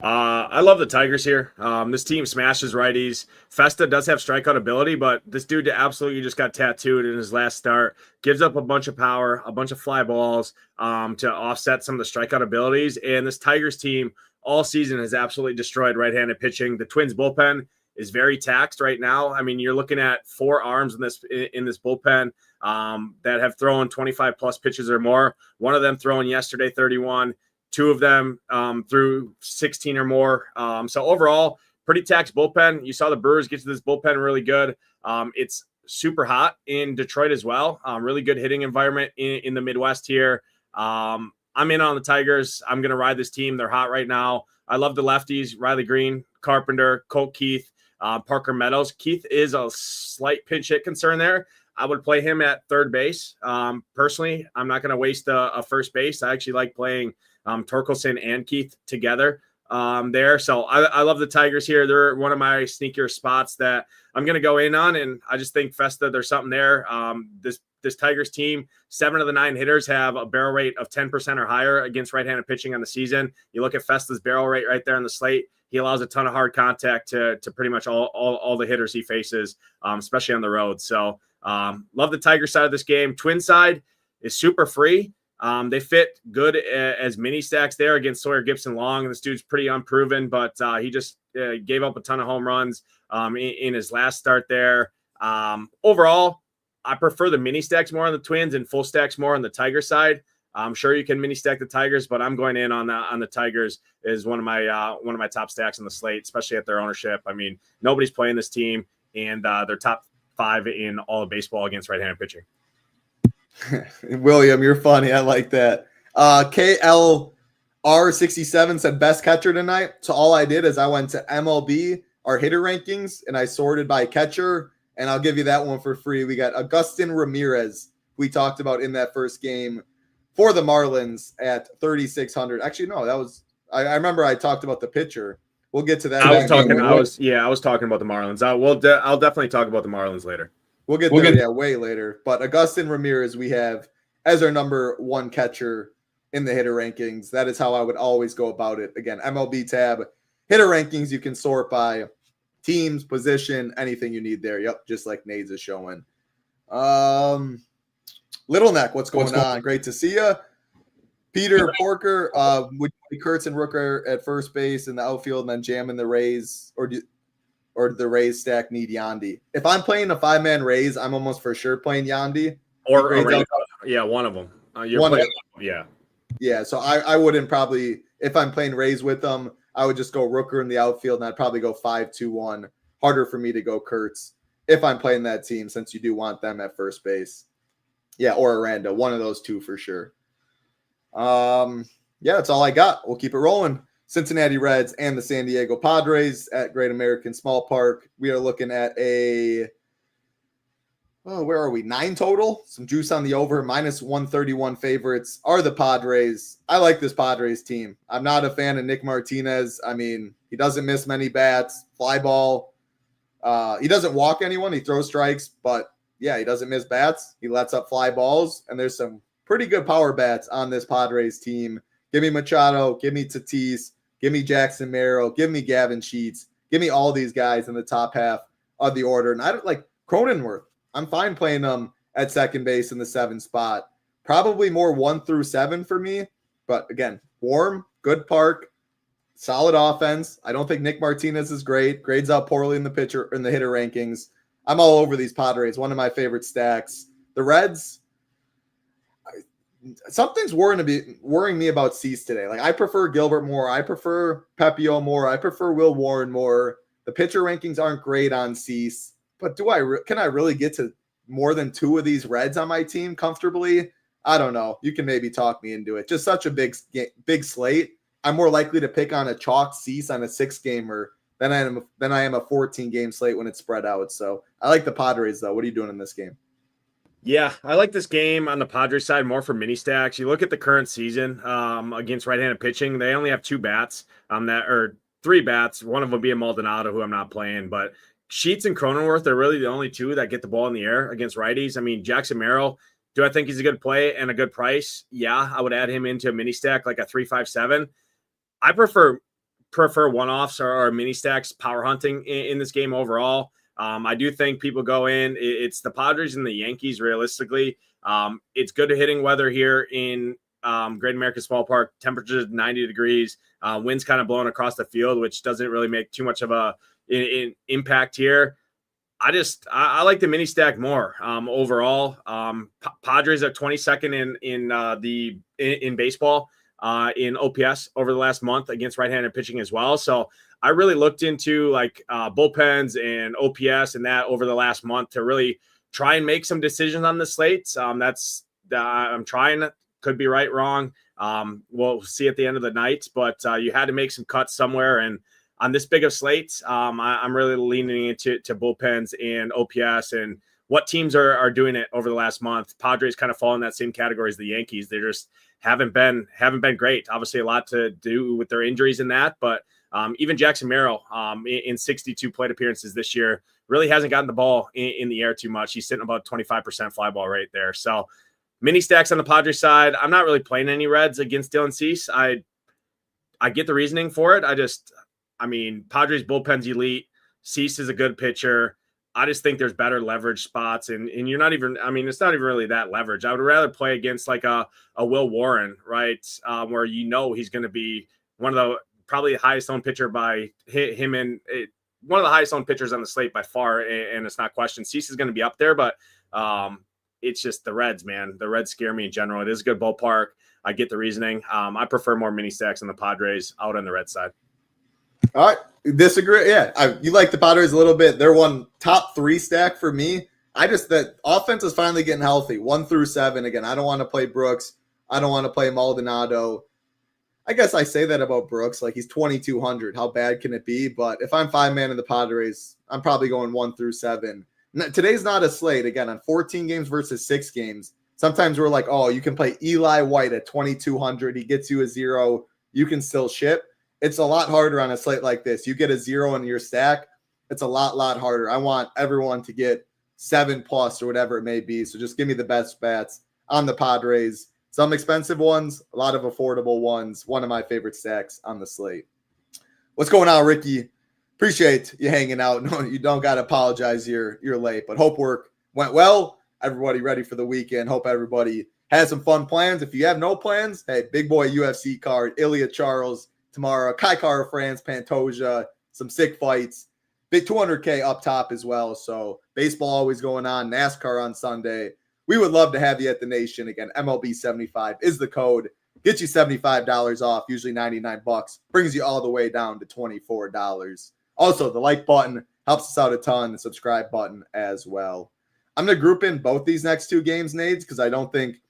C: I love the Tigers here. This team smashes righties. Festa does have strikeout ability, but this dude absolutely just got tattooed in his last start. Gives up a bunch of power, a bunch of fly balls to offset some of the strikeout abilities. And this Tigers team all season has absolutely destroyed right-handed pitching. The Twins bullpen is very taxed right now. I mean, you're looking at 4 arms in this bullpen that have thrown 25+ pitches or more. One of them throwing yesterday 31. 2 of them threw 16 or more. So overall, pretty taxed bullpen. You saw the Brewers get to this bullpen really good. It's super hot in Detroit as well. Really good hitting environment in the Midwest here. I'm in on the Tigers. I'm going to ride this team. They're hot right now. I love the lefties, Riley Green, Carpenter, Colt Keith, Parker Meadows. Keith is a slight pinch hit concern there. I would play him at third base. Personally, I'm not going to waste a first base. I actually like playing Torkelson and Keith together there. So I love the Tigers here. They're one of my sneakier spots that I'm going to go in on, and I just think Festa, there's something there. This Tigers team, 7 of the 9 hitters have a barrel rate of 10% or higher against right-handed pitching on the season. You look at Festa's barrel rate right there on the slate. He allows a ton of hard contact to pretty much all the hitters he faces, especially on the road. So love the Tiger side of this game. Twin side is super free. They fit good as mini stacks there against Sawyer Gibson Long. This dude's pretty unproven, but he just gave up a ton of home runs in his last start there. Overall, I prefer the mini stacks more on the Twins and full stacks more on the Tiger side. I'm sure you can mini stack the Tigers, but I'm going in on the Tigers is one of my top stacks on the slate, especially at their ownership. I mean, nobody's playing this team, and they're top 5 in all of baseball against right-handed pitching.
B: William, you're funny. I like that. KLR67 said best catcher tonight. So all I did is I went to MLB, our hitter rankings, and I sorted by catcher, and I'll give you that one for free. We got Agustin Ramirez, we talked about in that first game for the Marlins at 3,600. Actually, no, that was I remember I talked about the pitcher. We'll get to that.
C: I was talking about the Marlins. I'll definitely talk about the Marlins later.
B: We'll get there way later. But Agustin Ramirez we have as our number 1 catcher in the hitter rankings. That is how I would always go about it. Again, MLB tab, hitter rankings, you can sort by teams, position, anything you need there. Yep, just like Nades is showing. Little Neck, what's going on? Great to see you. Peter Porker, would you Kurtz and Rooker at first base in the outfield and then jam in the Rays, or the Rays stack need Yandy? If I'm playing a 5-man Rays, I'm almost for sure playing Yandy.
C: Or one of them.
B: Yeah, so I wouldn't probably, if I'm playing Rays with them, I would just go Rooker in the outfield, and I'd probably go 5-2-1. Harder for me to go Kurtz if I'm playing that team, since you do want them at first base. Yeah, or Aranda, one of those two for sure. Yeah, that's all I got. We'll keep it rolling. Cincinnati Reds and the San Diego Padres at Great American Small Park. We are looking at where are we? 9 total. Some juice on the over. -131 favorites are the Padres. I like this Padres team. I'm not a fan of Nick Martinez. I mean, he doesn't miss many bats. Fly ball. He doesn't walk anyone. He throws strikes, but yeah, he doesn't miss bats. He lets up fly balls, and there's some pretty good power bats on this Padres team. Give me Machado, give me Tatis, give me Jackson Merrill, give me Gavin Sheets, give me all these guys in the top half of the order. And I don't like Cronenworth. I'm fine playing them at second base in the 7 spot. Probably more 1 through 7 for me. But again, warm, good park, solid offense. I don't think Nick Martinez is great. Grades out poorly in the hitter rankings. I'm all over these Padres. One of my favorite stacks. The Reds, something's worrying me about Cease today. Like, I prefer Gilbert more. I prefer Pepio more. I prefer Will Warren more. The pitcher rankings aren't great on Cease, but can I really get to more than 2 of these Reds on my team comfortably? I don't know. You can maybe talk me into it. Just such a big slate. I'm more likely to pick on a chalk Cease on a 6-gamer than I am a 14-game slate when it's spread out. So I like the Padres, though. What are you doing in this game?
C: Yeah, I like this game on the Padres side more for mini stacks. You look at the current season against right-handed pitching, they only have 2 bats or 3 bats, one of them being Maldonado, who I'm not playing. But Sheets and Cronenworth are really the only 2 that get the ball in the air against righties. I mean, Jackson Merrill, do I think he's a good play and a good price? Yeah, I would add him into a mini stack like a 3-5-7. I prefer one-offs or mini stacks power hunting in this game overall. I do think people go in. It's the Padres and the Yankees, realistically. It's good hitting weather here in Great American Small Park. Temperatures 90 degrees. Winds kind of blowing across the field, which doesn't really make too much of an impact here. I like the mini stack more overall. Padres are 22nd in baseball in OPS over the last month against right-handed pitching as well. So I really looked into bullpens and OPS and that over the last month to really try and make some decisions on the slates. I'm trying. Could be right, wrong. We'll see at the end of the night. But you had to make some cuts somewhere, and on this big of slates, I'm really leaning into bullpens and OPS and what teams are doing it over the last month. Padres kind of fall in that same category as the Yankees. They just haven't been great. Obviously, a lot to do with their injuries in that, but even Jackson Merrill in 62 plate appearances this year really hasn't gotten the ball in the air too much. He's sitting about 25% fly ball rate there. So mini stacks on the Padres side. I'm not really playing any Reds against Dylan Cease. I get the reasoning for it. Padres bullpen's elite. Cease is a good pitcher. I just think there's better leverage spots, and you're not even, it's not even really that leverage. I would rather play against like a Will Warren, right? Where he's going to be one of the probably the highest owned pitcher by him and one of the highest owned pitchers on the slate by far, and it's not questioned. Cease is going to be up there, but it's just the Reds, man. The Reds scare me in general. It is a good ballpark. I get the reasoning. I prefer more mini stacks on the Padres out on the Red side.
B: All right. Disagree. Yeah. You like the Padres a little bit. They're one top 3 stack for me. That offense is finally getting healthy. 1 through 7. Again, I don't want to play Brooks. I don't want to play Maldonado. I guess I say that about Brooks. Like, he's 2,200. How bad can it be? But if I'm 5-man in the Padres, I'm probably going 1 through 7. Today's not a slate. Again, on 14 games versus 6 games. Sometimes we're like, oh, you can play Eli White at 2,200. He gets you a 0. You can still ship. It's a lot harder on a slate like this. You get a 0 in your stack. It's a lot harder. I want everyone to get 7+ or whatever it may be. So just give me the best bats on the Padres. Some expensive ones, a lot of affordable ones. One of my favorite stacks on the slate. What's going on, Ricky? Appreciate you hanging out. No, you don't got to apologize. You're late, but hope work went well. Everybody ready for the weekend. Hope everybody has some fun plans. If you have no plans, hey, big boy UFC card, Ilya Charles tomorrow, Kai Kara France, Pantoja, some sick fights. Big 200K up top as well. So baseball always going on, NASCAR on Sunday. We would love to have you at the Nation. Again, MLB 75 is the code. Get you $75 off, usually $99. Brings you all the way down to $24. Also, the like button helps us out a ton. The subscribe button as well. I'm going to group in both these next 2 games, Nades, because I don't think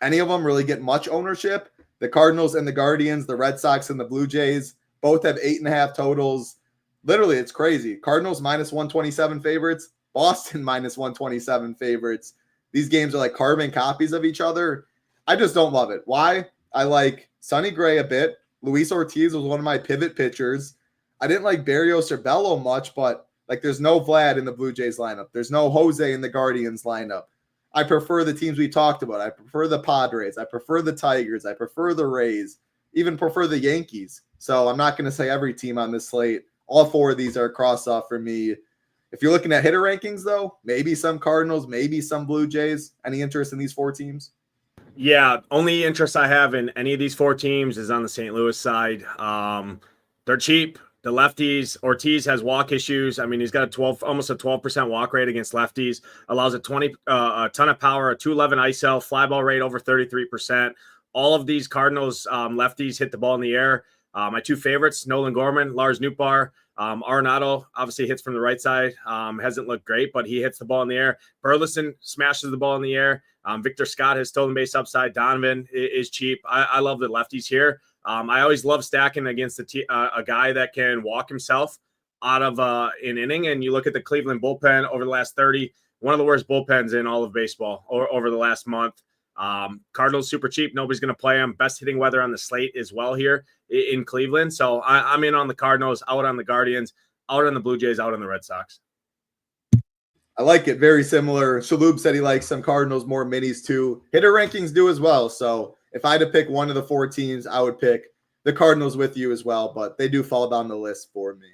B: any of them really get much ownership. The Cardinals and the Guardians, the Red Sox and the Blue Jays, both have 8.5 totals. Literally, it's crazy. Cardinals -127 favorites. Boston -127 favorites. These games are like carbon copies of each other. I just don't love it. Why? I like Sonny Gray a bit. Luis Ortiz was one of my pivot pitchers. I didn't like Barrios or Bello much, but like there's no Vlad in the Blue Jays lineup. There's no Jose in the Guardians lineup. I prefer the teams we talked about. I prefer the Padres. I prefer the Tigers. I prefer the Rays. Even prefer the Yankees. So I'm not going to say every team on this slate. All 4 of these are a cross-off for me. If you're looking at hitter rankings, though, maybe some Cardinals, maybe some Blue Jays. Any interest in these 4 teams?
C: Yeah, only interest I have in any of these 4 teams is on the St. Louis side. They're cheap. The lefties, Ortiz has walk issues. He's got almost a 12% walk rate against lefties, allows a ton of power, a 211 ISO, fly ball rate over 33%. All of these Cardinals lefties hit the ball in the air. My 2 favorites, Nolan Gorman, Lars Nootbaar. Arenado obviously hits from the right side. Hasn't looked great, but he hits the ball in the air. Burleson smashes the ball in the air. Victor Scott has stolen base upside. Donovan is cheap. I love the lefties here. I always love stacking against a guy that can walk himself out of an inning. And you look at the Cleveland bullpen over the last 30, one of the worst bullpens in all of baseball over the last month. Cardinals super cheap. Nobody's going to play them. Best hitting weather on the slate as well here in Cleveland. So I'm in on the Cardinals, out on the Guardians, out on the Blue Jays, out on the Red Sox.
B: I like it. Very similar. Shalhoub said he likes some Cardinals, more minis too. Hitter rankings do as well. So if I had to pick one of the 4 teams, I would pick the Cardinals with you as well, but they do fall down the list for me.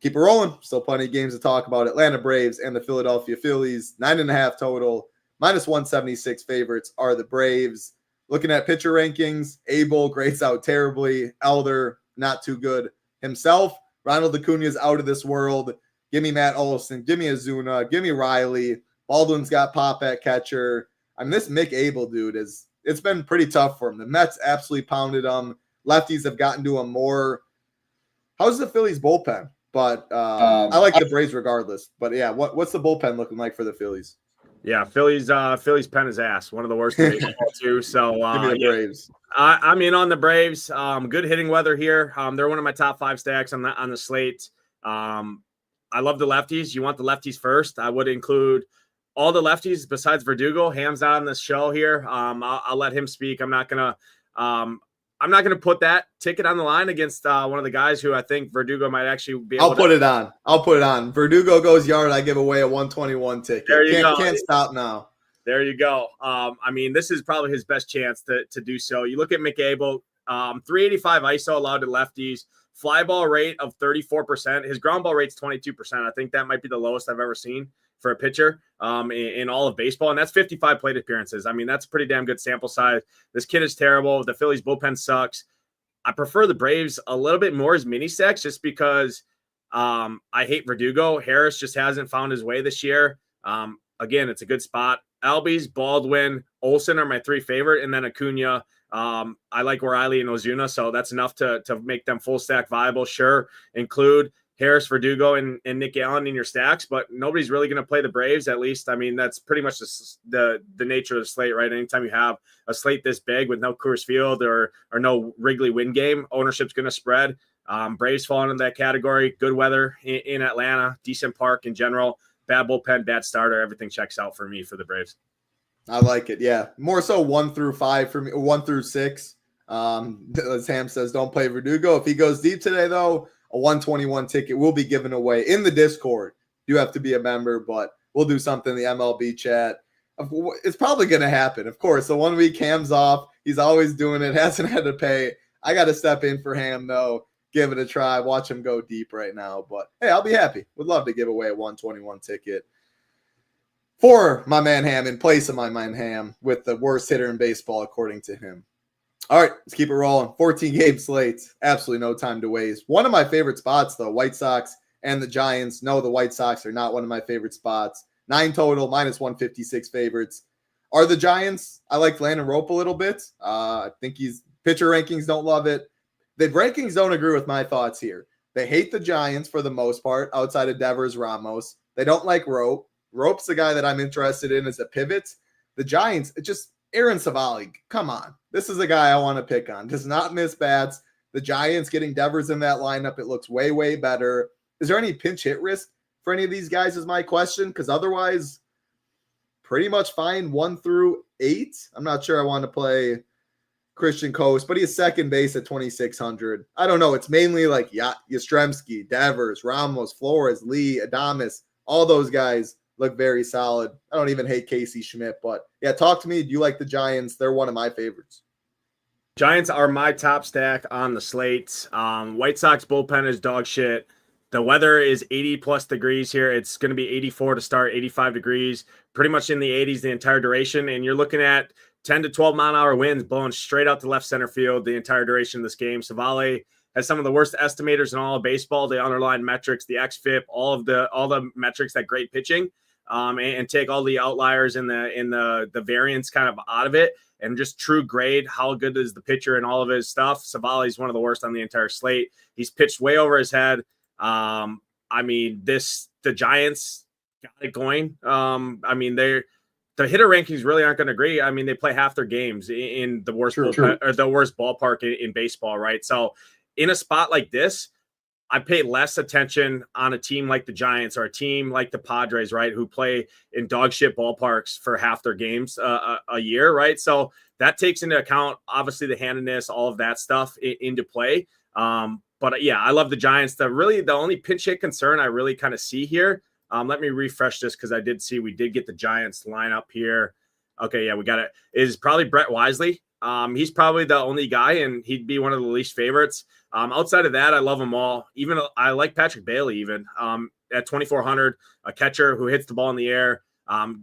B: Keep it rolling. Still plenty of games to talk about. Atlanta Braves and the Philadelphia Phillies, 9.5 total. -176 favorites are the Braves. Looking at pitcher rankings, Abel grades out terribly. Elder, not too good himself. Ronald Acuna's out of this world. Give me Matt Olson. Give me Azuna. Give me Riley. Baldwin's got pop at catcher. This Mick Abel dude it's been pretty tough for him. The Mets absolutely pounded him. Lefties have gotten to him more. How's the Phillies bullpen? But I like the Braves regardless. But yeah, what's the bullpen looking like for the Phillies?
C: Yeah, Phillies pen his ass. One of the worst in baseball too. So
B: give me the Braves.
C: I'm in on the Braves. Good hitting weather here. They're one of my top 5 stacks on the slate. I love the lefties. You want the lefties first. I would include all the lefties besides Verdugo. Ham's not on this show here. I'll let him speak. I'm not gonna put that ticket on the line against one of the guys who I think Verdugo might actually be able
B: I'll put it on. Verdugo goes yard. I give away a 121 ticket.
C: There you go.
B: Can't stop now.
C: There you go. I mean, this is probably his best chance to do so. You look at McAble, 385 ISO allowed to lefties, fly ball rate of 34%. His ground ball rate's 22%. I think that might be the lowest I've ever seen for a pitcher in all of baseball. And that's 55 plate appearances. I mean, that's a pretty damn good sample size. This kid is terrible. The Phillies bullpen sucks. I prefer the Braves a little bit more as mini stacks just because I hate Verdugo. Harris just hasn't found his way this year. Again, it's a good spot. Albies, Baldwin, Olsen are my three favorite, and then Acuna. I like O'Reilly and Ozuna, so that's enough to make them full stack viable. Sure, include Harris, Verdugo, and Nick Allen in your stacks, but nobody's really going to play the Braves, at least. I mean, that's pretty much the nature of the slate, right? Anytime you have a slate this big with no Coors Field or no Wrigley win game, ownership's going to spread. Braves fall into that category. Good weather in Atlanta, decent park in general. Bad bullpen, bad starter. Everything checks out for me for the Braves.
B: I like it. Yeah. More so 1 through 5 for me, 1 through 6. As Ham says, don't play Verdugo. If he goes deep today, though, a 121 ticket will be given away in the Discord. You have to be a member, but we'll do something in the MLB chat. It's probably going to happen. Of course, the 1 week Ham's off. He's always doing it. Hasn't had to pay. I got to step in for Ham, though. Give it a try. Watch him go deep right now. But, hey, I'll be happy. Would love to give away a 121 ticket for my man Ham in place of my man Ham with the worst hitter in baseball, according to him. All right, let's keep it rolling. 14-game slates. Absolutely no time to waste. One of my favorite spots, though, White Sox and the Giants. No, the White Sox are not one of my favorite spots. 9 total, minus 156 favorites. Are the Giants? I like Landon Rope a little bit. I think pitcher rankings don't love it. The rankings don't agree with my thoughts here. They hate the Giants for the most part, outside of Devers, Ramos. They don't like Rope. Rope's the guy that I'm interested in as a pivot. The Giants, Aaron Savali, come on. This is a guy I want to pick on. Does not miss bats. The Giants getting Devers in that lineup, it looks way, way better. Is there any pinch hit risk for any of these guys is my question, because otherwise, pretty much fine 1 through 8. I'm not sure I want to play Christian Coast, but he's second base at 2,600. I don't know. It's mainly like Yastrzemski, Devers, Ramos, Flores, Lee, Adames. All those guys look very solid. I don't even hate Casey Schmidt, but yeah, talk to me. Do you like the Giants? They're one of my favorites.
C: Giants are my top stack on the slate. White Sox bullpen is dog shit. The weather is 80 plus degrees here. It's going to be 84 to start, 85 degrees, pretty much in the 80s the entire duration. And you're looking at 10 to 12 mile an hour winds blowing straight out to left center field the entire duration of this game. Savale has some of the worst estimators in all of baseball, the underlying metrics, the xFIP, all the metrics that great pitching, and take all the outliers and the variance kind of out of it and just true grade. How good is the pitcher and all of his stuff? Savale is one of the worst on the entire slate. He's pitched way over his head. I mean, the Giants got it going. I mean, the hitter rankings really aren't going to agree. I mean, they play half their games in the worst or the worst ballpark in baseball, right? So in a spot like this, I pay less attention on a team like the Giants or a team like the Padres, right, who play in dog shit ballparks for half their games a year, right? So that takes into account, obviously, the handedness, all of that stuff into play. But yeah, I love the Giants. The only pinch hit concern I really kind of see here, let me refresh this because I did see we did get the Giants lineup here. Okay, yeah, we got it. Is probably Brett Wisely. He's probably the only guy, and he'd be one of the least favorites. Outside of that, I love them all. Even I like Patrick Bailey even at 2,400, a catcher who hits the ball in the air.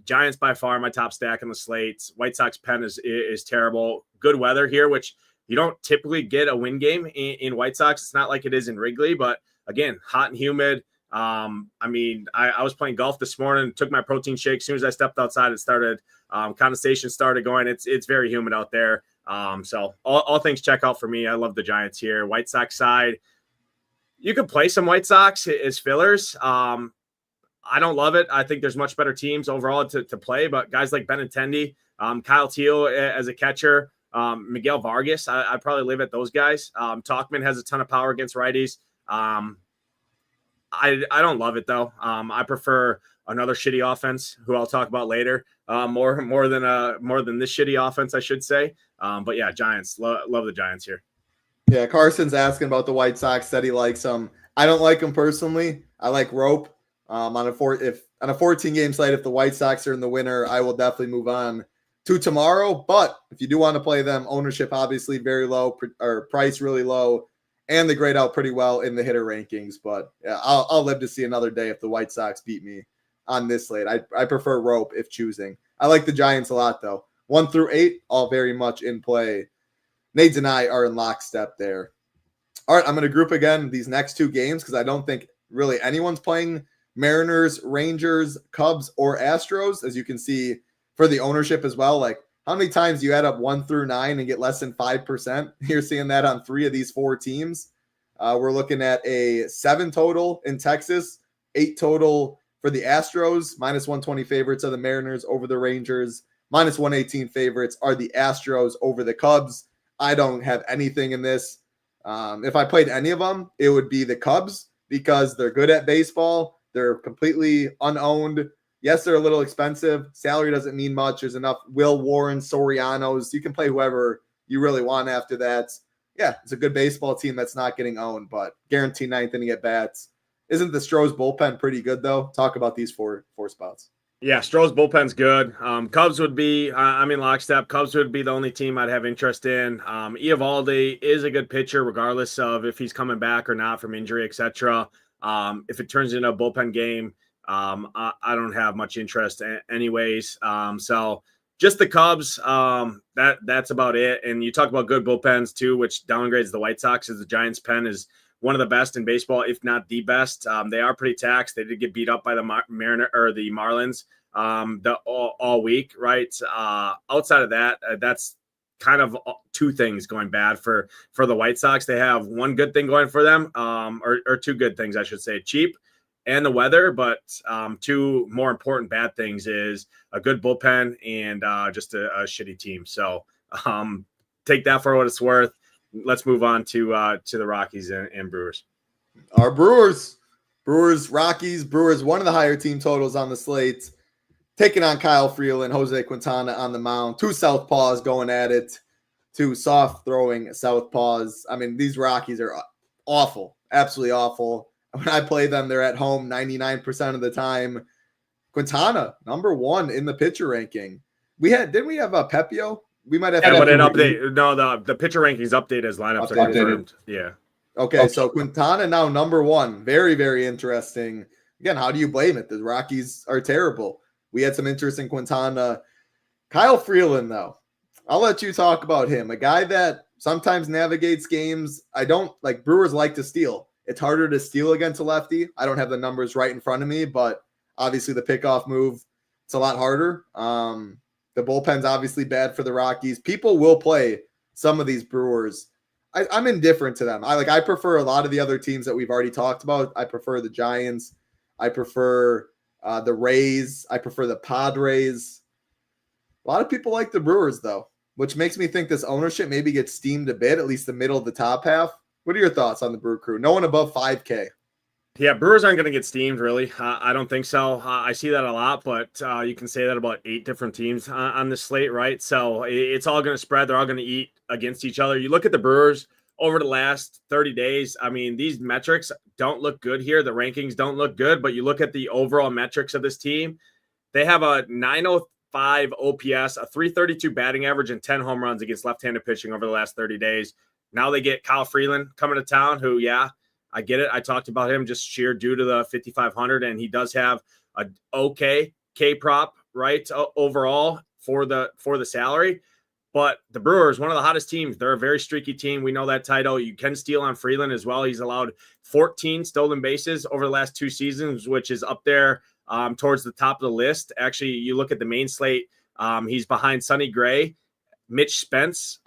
C: Giants by far my top stack in the slates. White Sox pen is terrible. Good weather here, which you don't typically get a win game in White Sox. It's not like it is in Wrigley, but again, hot and humid. I mean, I was playing golf this morning, took my protein shake. As soon as I stepped outside, it started, condensation started going. It's very humid out there. So all things check out for me. I love the Giants here. White Sox side, you could play some White Sox as fillers. I don't love it. I think there's much better teams overall to play, but guys like Benintendi, Kyle Teal as a catcher, Miguel Vargas, I probably live at those guys. Talkman has a ton of power against righties. I don't love it though. I prefer another shitty offense, who I'll talk about later. More than this shitty offense, I should say. But yeah, Giants. Love the Giants here.
B: Yeah, Carson's asking about the White Sox. Said he likes them. I don't like them personally. I like Rope. On a 14-game slate, if the White Sox are in the winner, I will definitely move on to tomorrow. But if you do want to play them, ownership obviously very low, or price really low, and they grade out pretty well in the hitter rankings. But yeah, I'll live to see another day if the White Sox beat me on this slate. I prefer Rope if choosing. I like the Giants a lot though. 1 through 8, all very much in play. Nades and I are in lockstep there. All right, I'm going to group again these next 2 games because I don't think really anyone's playing Mariners, Rangers, Cubs, or Astros. As you can see for the ownership as well, like how many times do you add up 1 through 9 and get less than 5%? You're seeing that on 3 of these 4 teams. We're looking at a 7 total in Texas, 8 total for the Astros, minus 120 favorites are the Mariners over the Rangers, minus 118 favorites are the Astros over the Cubs. I don't have anything in this. If I played any of them, it would be the Cubs because they're good at baseball. They're completely unowned. Yes, they're a little expensive. Salary doesn't mean much. There's enough Will Warren, Sorianos. You can play whoever you really want after that. Yeah, it's a good baseball team that's not getting owned, but guaranteed 9th inning at bats. Isn't the Stros bullpen pretty good, though? Talk about these four spots.
C: Yeah, Stroh's bullpen's good. Cubs would be, I'm in lockstep. Cubs would be the only team I'd have interest in. Eovaldi is a good pitcher, regardless of if he's coming back or not from injury, etc. If it turns into a bullpen game, I don't have much interest anyways. So just the Cubs, that's about it. And you talk about good bullpens too, which downgrades the White Sox, as the Giants pen is one of the best in baseball, if not the best. They are pretty taxed. They did get beat up by the Marlins all week, right? Outside of that, that's kind of 2 things going bad for the White Sox. They have one good thing going for them, or 2 good things, I should say: cheap and the weather. But 2 more important bad things is a good bullpen and just a shitty team. So take that for what it's worth. Let's move on to the Rockies and Brewers.
B: Our Brewers, Rockies, Brewers, one of the higher team totals on the slate, taking on Kyle Freeland, Jose Quintana on the mound. 2 southpaws going at it, 2 soft throwing southpaws. I mean, these Rockies are awful, absolutely awful. When I play them, they're at home 99% of the time. Quintana, number 1 in the pitcher ranking. Didn't we have a Pepio? We might have.
C: Yeah, but an update. No, the pitcher rankings update as lineups are confirmed. Yeah.
B: Okay, so Quintana now number 1. Very, very interesting. Again, how do you blame it? The Rockies are terrible. We had some interest in Quintana. Kyle Freeland, though. I'll let you talk about him. A guy that sometimes navigates games. I don't like. Brewers like to steal. It's harder to steal against a lefty. I don't have the numbers right in front of me, but obviously the pickoff move, it's a lot harder. The bullpen's obviously bad for the Rockies. People will play some of these Brewers. I'm indifferent to them. I prefer a lot of the other teams that we've already talked about. I prefer the Giants. I prefer the Rays. I prefer the Padres. A lot of people like the Brewers, though, which makes me think this ownership maybe gets steamed a bit, at least the middle of the top half. What are your thoughts on the Brew Crew? No one above 5K.
C: Yeah, Brewers aren't going to get steamed, really. I don't think so. I see that a lot, but you can say that about 8 different teams on the slate, right? So it's all going to spread. They're all going to eat against each other. You look at the Brewers over the last 30 days. I mean, these metrics don't look good here. The rankings don't look good, but you look at the overall metrics of this team. They have a 905 OPS, a 332 batting average, and 10 home runs against left-handed pitching over the last 30 days. Now they get Kyle Freeland coming to town, who, yeah, I get it. I talked about him just sheer due to the 5,500, and he does have a okay K prop, right, overall for the salary. But the Brewers, one of the hottest teams. They're a very streaky team. We know that title. You can steal on Freeland as well. He's allowed 14 stolen bases over the last 2 seasons, which is up there towards the top of the list. Actually, you look at the main slate, he's behind Sonny Gray, Mitch Spence.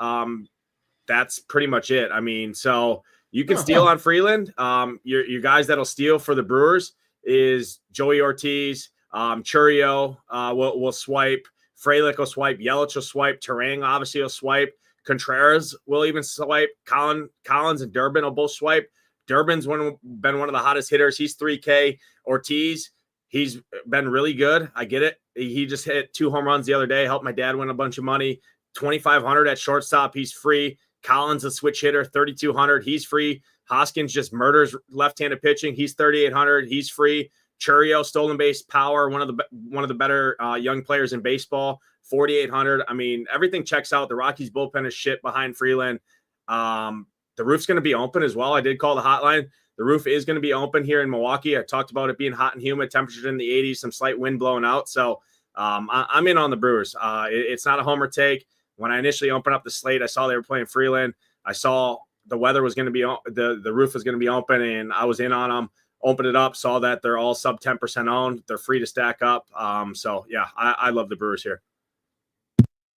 C: That's pretty much it. I mean, so you can steal on Freeland. Your guys that'll steal for the Brewers is Joey Ortiz, Churio will swipe, Frelick will swipe, Yelich will swipe, Terang obviously will swipe, Contreras will even swipe, Collins and Durbin will both swipe. Durbin's been one of the hottest hitters. He's 3K. Ortiz, He's been really good. I get it. He just hit 2 home runs the other day, helped my dad win a bunch of money. 2,500 at shortstop. He's free. Collins, a switch hitter, 3,200. He's free. Hoskins just murders left-handed pitching. He's 3,800. He's free. Churio, stolen base power, one of the better young players in baseball, 4,800. I mean, everything checks out. The Rockies bullpen is shit behind Freeland. The roof's going to be open as well. I did call the hotline. The roof is going to be open here in Milwaukee. I talked about it being hot and humid, temperatures in the 80s, some slight wind blowing out. So I'm in on the Brewers. It's not a homer take. When I initially opened up the slate, I saw they were playing Freeland. I saw the weather was going to be the roof was going to be open, and I was in on them. Opened it up, saw that they're all sub 10% owned. They're free to stack up. So yeah, I love the Brewers here.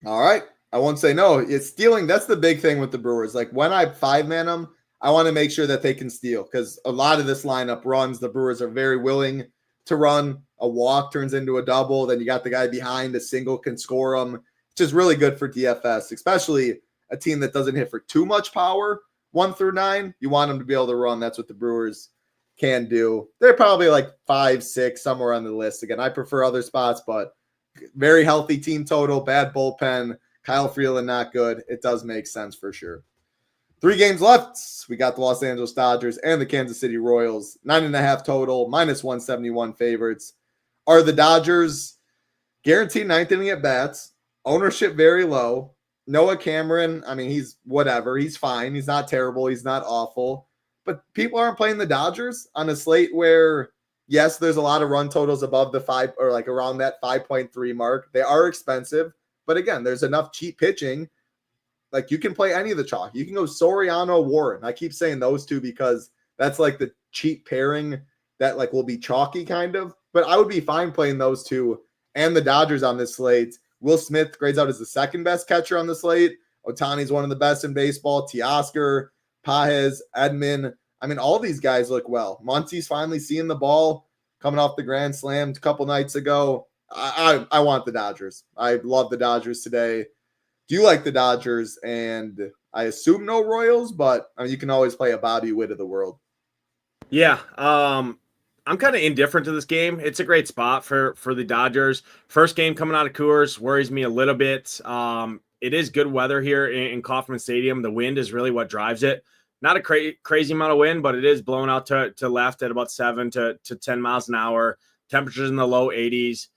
B: All right. I won't say no. It's stealing. That's the big thing with the Brewers. Like when I 5-man them, I want to make sure that they can steal because a lot of this lineup runs. The Brewers are very willing to run. A walk turns into a double. Then you got the guy behind. A single can score them, which is really good for DFS, especially a team that doesn't hit for too much power, 1 through 9. You want them to be able to run. That's what the Brewers can do. They're probably like 5, 6, somewhere on the list. Again, I prefer other spots, but very healthy team total, bad bullpen. Kyle Freeland, not good. It does make sense for sure. 3 games left. We got the Los Angeles Dodgers and the Kansas City Royals. 9.5 total, -171 favorites. Are the Dodgers guaranteed 9th inning at bats? Ownership very low. Noah Cameron, I mean, he's whatever. He's fine. He's not terrible. He's not awful. But people aren't playing the Dodgers on a slate where, yes, there's a lot of run totals above the 5 or like around that 5.3 mark. They are expensive. But again, there's enough cheap pitching. Like you can play any of the chalk. You can go Soriano, Warren. I keep saying those two because that's like the cheap pairing that like will be chalky kind of. But I would be fine playing those two and the Dodgers on this slate. Will Smith grades out as the second best catcher on the slate. Ohtani's one of the best in baseball. Teoscar, Pages, Edman. I mean, all these guys look well. Muncy's finally seeing the ball coming off the grand slam a couple nights ago. I want the Dodgers. I love the Dodgers today. Do you like the Dodgers? And I assume no Royals, but I mean, you can always play a Bobby Witt of the world.
C: Yeah, I'm kind of indifferent to this game. It's a great spot for the Dodgers. First game coming out of Coors worries me a little bit. It is good weather here in Kauffman Stadium. The wind is really what drives it. Not a crazy amount of wind, but it is blowing out to left at about 7 to 10 miles an hour. Temperatures in the low 80s.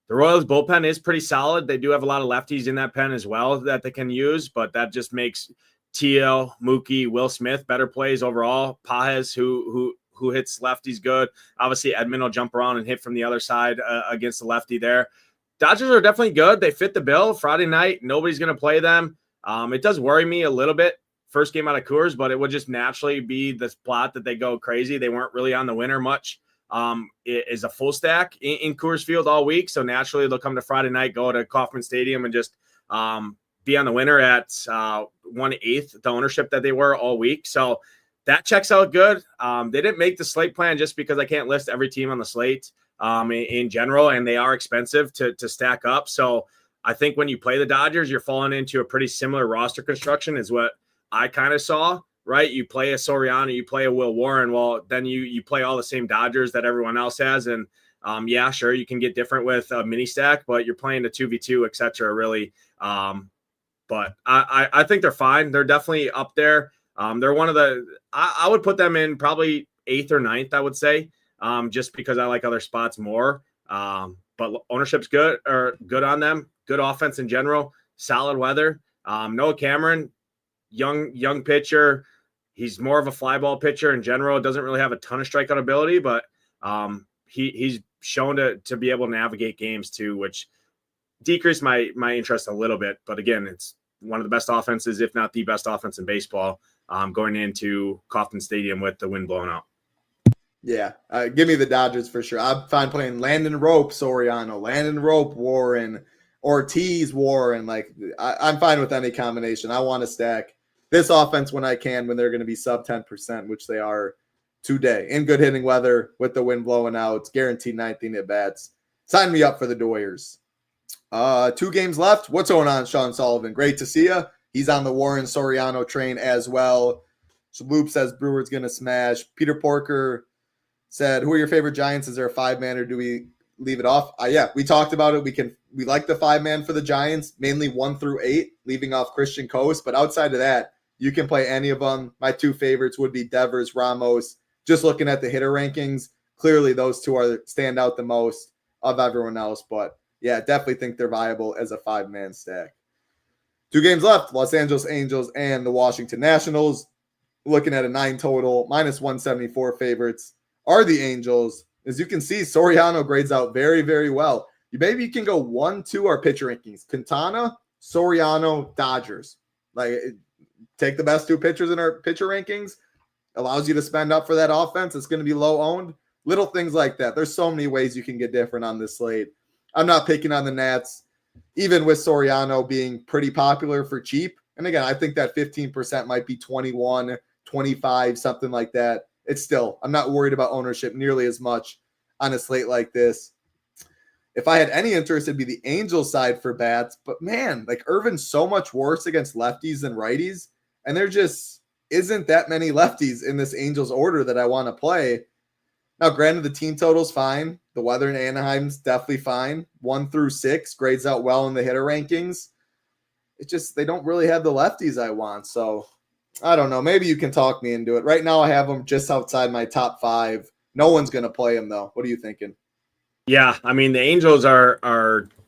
C: The Royals bullpen is pretty solid. They do have a lot of lefties in that pen as well that they can use, but that just makes Teal, Mookie, Will Smith better plays overall. Pages, who hits lefties good. Obviously, Edman will jump around and hit from the other side against the lefty there. Dodgers are definitely good. They fit the bill. Friday night, nobody's going to play them. It does worry me a little bit. First game out of Coors, but it would just naturally be the spot that they go crazy. They weren't really on the winner much. It is a full stack in Coors Field all week. So naturally they'll come to Friday night, go to Kauffman Stadium and just be on the winner at 1/8 the ownership that they were all week. So that checks out good. They didn't make the slate plan just because I can't list every team on the slate in general, and they are expensive to stack up. So I think when you play the Dodgers, you're falling into a pretty similar roster construction is what I kind of saw. Right, you play a Soriano, you play a Will Warren. Well, then you play all the same Dodgers that everyone else has, and yeah, sure, you can get different with a mini stack, but you're playing a 2v2, etc. Really, but I think they're fine. They're definitely up there. They're one of the. I would put them in probably 8th or 9th. I would say, just because I like other spots more. But ownership's good on them. Good offense in general. Solid weather. Noah Cameron, young pitcher. He's more of a fly ball pitcher in general. Doesn't really have a ton of strikeout ability, but he's shown to be able to navigate games too, which decreased my interest a little bit. But again, it's one of the best offenses, if not the best offense in baseball, going into Kauffman Stadium with the wind blowing out.
B: Yeah, give me the Dodgers for sure. I'm fine playing Landon Rope, Soriano, Landon Rope, Warren, Ortiz, Warren. Like I'm fine with any combination. I want to stack this offense when I can, when they're going to be sub 10%, which they are today. In good hitting weather with the wind blowing out, guaranteed 19 at bats. Sign me up for the Doyers. 2 games left. What's going on, Sean Sullivan? Great to see you. He's on the Warren Soriano train as well. So Loop says Brewers going to smash. Peter Porker said, who are your favorite Giants? Is there a 5-man or do we leave it off? Yeah, we talked about it. We like the 5-man for the Giants, mainly 1 through 8, leaving off Christian Coast. But outside of that, you can play any of them. My 2 favorites would be Devers, Ramos. Just looking at the hitter rankings, clearly those 2 stand out the most of everyone else. But yeah, definitely think they're viable as a 5-man stack. 2 games left, Los Angeles Angels and the Washington Nationals. Looking at a 9 total, minus 174 favorites are the Angels. As you can see, Soriano grades out very, very well. Maybe you can go 1-2 our pitcher rankings. Quintana, Soriano, Dodgers. Take the best 2 pitchers in our pitcher rankings. Allows you to spend up for that offense. It's going to be low owned. Little things like that. There's so many ways you can get different on this slate. I'm not picking on the Nats, even with Soriano being pretty popular for cheap. And again, I think that 15% might be 21, 25, something like that. It's still, I'm not worried about ownership nearly as much on a slate like this. If I had any interest, it'd be the Angels side for bats. But man, Irvin's so much worse against lefties than righties. And there just isn't that many lefties in this Angels order that I want to play. Now, granted, the team total's fine. The weather in Anaheim's definitely fine. 1 through 6 grades out well in the hitter rankings. It's just they don't really have the lefties I want. So I don't know. Maybe you can talk me into it. Right now I have them just outside my top 5. No one's going to play them, though. What are you thinking?
C: Yeah, I mean, the Angels are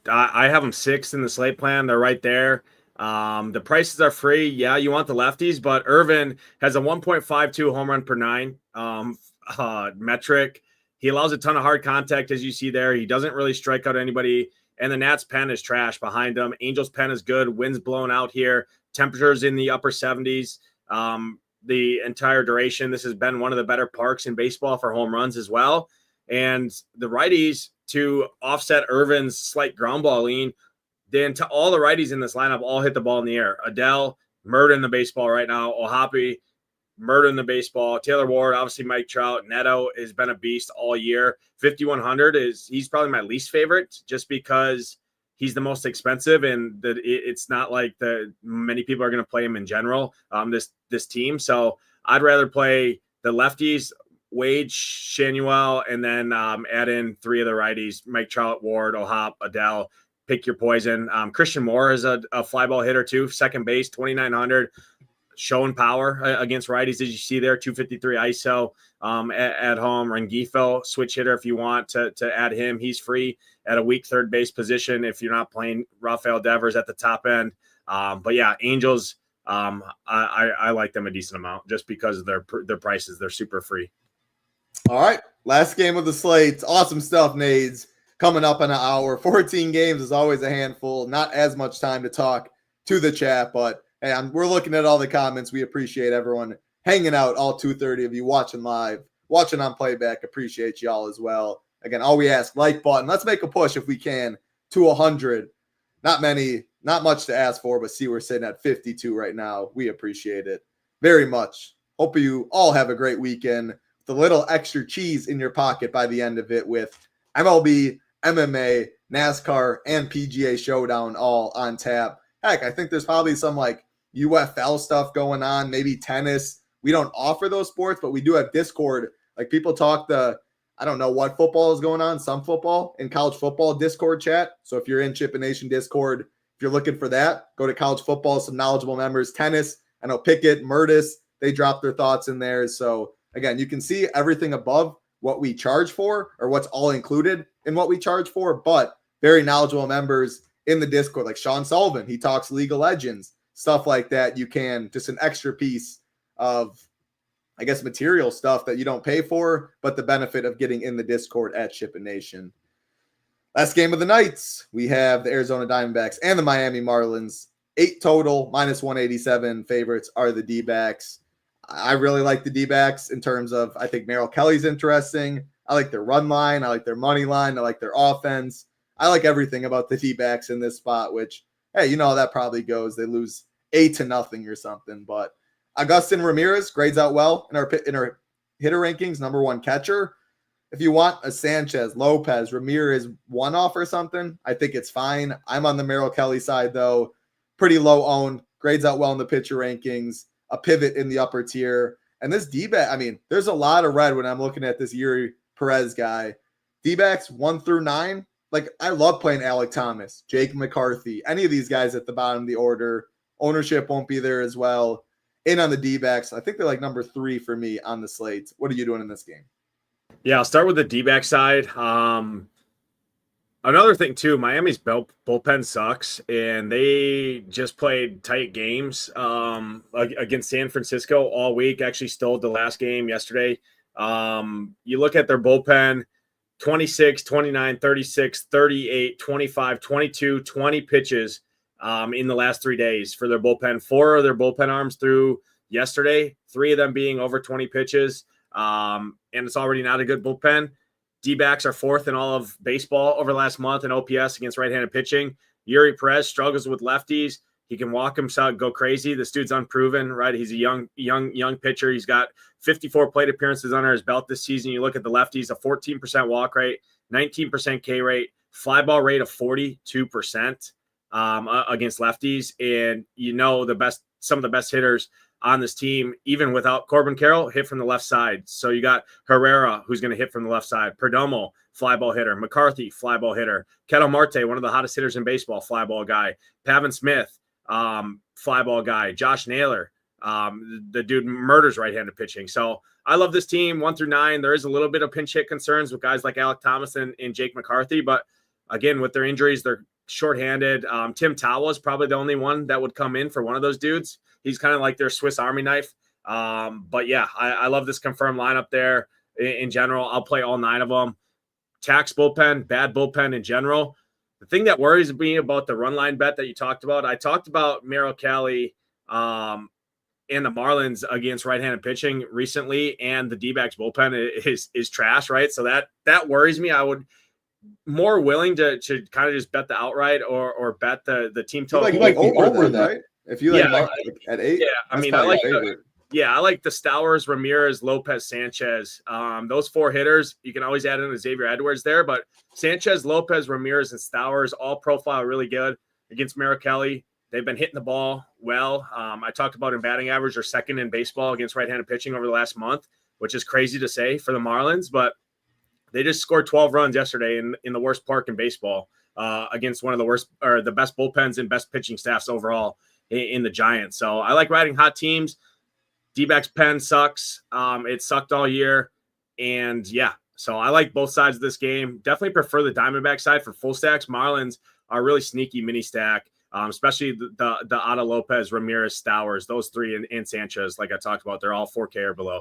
C: I have them 6th in the slate plan. They're right there. The prices are free. Yeah, you want the lefties, but Irvin has a 1.52 home run per 9 metric. He allows a ton of hard contact, as you see there. He doesn't really strike out anybody. And the Nats pen is trash behind him. Angels pen is good. Wind's blown out here. Temperatures in the upper 70s. The entire duration. This has been one of the better parks in baseball for home runs as well. And the righties, to offset Irvin's slight ground ball lean, then to all the righties in this lineup all hit the ball in the air. Adele, murdering the baseball right now. Ohapi, murdering the baseball. Taylor Ward, obviously Mike Trout. Neto has been a beast all year. 5,100 he's probably my least favorite just because he's the most expensive, and it's not like many people are going to play him in general, this team. So I'd rather play the lefties, Wade, Shanuel, and then add in 3 of the righties, Mike Trout, Ward, Ohop, Adele. Pick your poison. Christian Moore is a fly ball hitter too, second base, 2,900, showing power against righties. As you see there, 253 ISO at home. Rengifo, switch hitter if you want to add him. He's free at a weak third base position if you're not playing Rafael Devers at the top end. But yeah, Angels, I like them a decent amount just because of their prices. They're super free.
B: All right, last game of the slate. Awesome stuff, Nades. Coming up in an hour. 14 games is always a handful. Not as much time to talk to the chat, but hey, we're looking at all the comments. We appreciate everyone hanging out, all 230 of you watching live, watching on playback. Appreciate y'all as well. Again, all we ask, like button. Let's make a push if we can to 100. Not much to ask for, but see, we're sitting at 52 right now. We appreciate it very much. Hope you all have a great weekend. The little extra cheese in your pocket by the end of it with MLB, MMA, NASCAR, and PGA Showdown all on tap. Heck, I think there's probably some UFL stuff going on, maybe tennis. We don't offer those sports, but we do have Discord. People talk I don't know what football is going on, some football in college football Discord chat. So if you're in Chip and Nation Discord, if you're looking for that, go to college football, some knowledgeable members. Tennis, I know Pickett, Murtis, they drop their thoughts in there. So again, you can see everything above what we charge for or what's all included in what we charge for, but very knowledgeable members in the Discord, like Sean Sullivan. He talks League of Legends, stuff like that. You can just an extra piece of, I guess, material stuff that you don't pay for, but the benefit of getting in the Discord at Ship and Nation. Last game of the nights, we have the Arizona Diamondbacks and the Miami Marlins. 8 total, minus 187 favorites are the D-backs. I really like the D-backs in terms of, I think Merrill Kelly's interesting. I like their run line. I like their money line. I like their offense. I like everything about the D-backs in this spot, which, hey, you know how that probably goes. They lose 8-0 or something. But Agustin Ramirez grades out well in our hitter rankings, number 1 catcher. If you want a Sanchez, Lopez, Ramirez one-off or something, I think it's fine. I'm on the Merrill Kelly side, though. Pretty low owned. Grades out well in the pitcher rankings. A pivot in the upper tier. And this D-back, I mean, there's a lot of red when I'm looking at this Yuri Perez guy. D-backs 1 through 9. Like, I love playing Alec Thomas, Jake McCarthy, any of these guys at the bottom of the order. Ownership won't be there as well. In on the D-backs, I think they're like number 3 for me on the slate. What are you doing in this game?
C: Yeah, I'll start with the D-back side. Another thing, too, Miami's bullpen sucks, and they just played tight games against San Francisco all week, actually stole the last game yesterday. You look at their bullpen, 26, 29, 36, 38, 25, 22, 20 pitches in the last 3 days for their bullpen. 4 of their bullpen arms through yesterday, 3 of them being over 20 pitches, and it's already not a good bullpen. D-backs are 4th in all of baseball over the last month in OPS against right-handed pitching. Yuri Perez struggles with lefties. He can walk himself, go crazy. This dude's unproven, right? He's a young pitcher. He's got 54 plate appearances under his belt this season. You look at the lefties, a 14% walk rate, 19% K rate, fly ball rate of 42% against lefties. And some of the best hitters on this team, even without Corbin Carroll, hit from the left side. So you got Herrera, who's going to hit from the left side. Perdomo, fly ball hitter. McCarthy, fly ball hitter. Ketel Marte, one of the hottest hitters in baseball, fly ball guy. Pavin Smith, fly ball guy. Josh Naylor, the dude murders right-handed pitching. So I love this team 1 through 9. There is a little bit of pinch hit concerns with guys like Alec Thomas and Jake McCarthy, but again, with their injuries, they're shorthanded. Tim Tawa is probably the only one that would come in for one of those dudes. He's kind of like their Swiss Army knife. But yeah, I love this confirmed lineup there in general. I'll play all 9 of them. Tax bullpen, bad bullpen in general. The thing that worries me about the run line bet that you talked about, I talked about Merrill Kelly and the Marlins against right-handed pitching recently, and the D-backs bullpen is trash, right? So that worries me. I would more willing to kind of just bet the outright or bet the team total.
B: You like over that, right? If you like at 8,
C: yeah, I mean, I like the Stowers, Ramirez, Lopez, Sanchez. Those 4 hitters, you can always add in Xavier Edwards there, but Sanchez, Lopez, Ramirez, and Stowers all profile really good against Merrill Kelly. They've been hitting the ball well. I talked about in batting average, they're 2nd in baseball against right-handed pitching over the last month, which is crazy to say for the Marlins, but they just scored 12 runs yesterday in the worst park in baseball against one of the worst or the best bullpens and best pitching staffs overall in the Giants. So I like riding hot teams. D-backs pen sucks. It sucked all year. And yeah, so I like both sides of this game. Definitely prefer the Diamondback side for full stacks. Marlins are really sneaky mini stack, especially the Ada Lopez, Ramirez, Stowers, those 3 and Sanchez. Like I talked about, they're all 4K or below.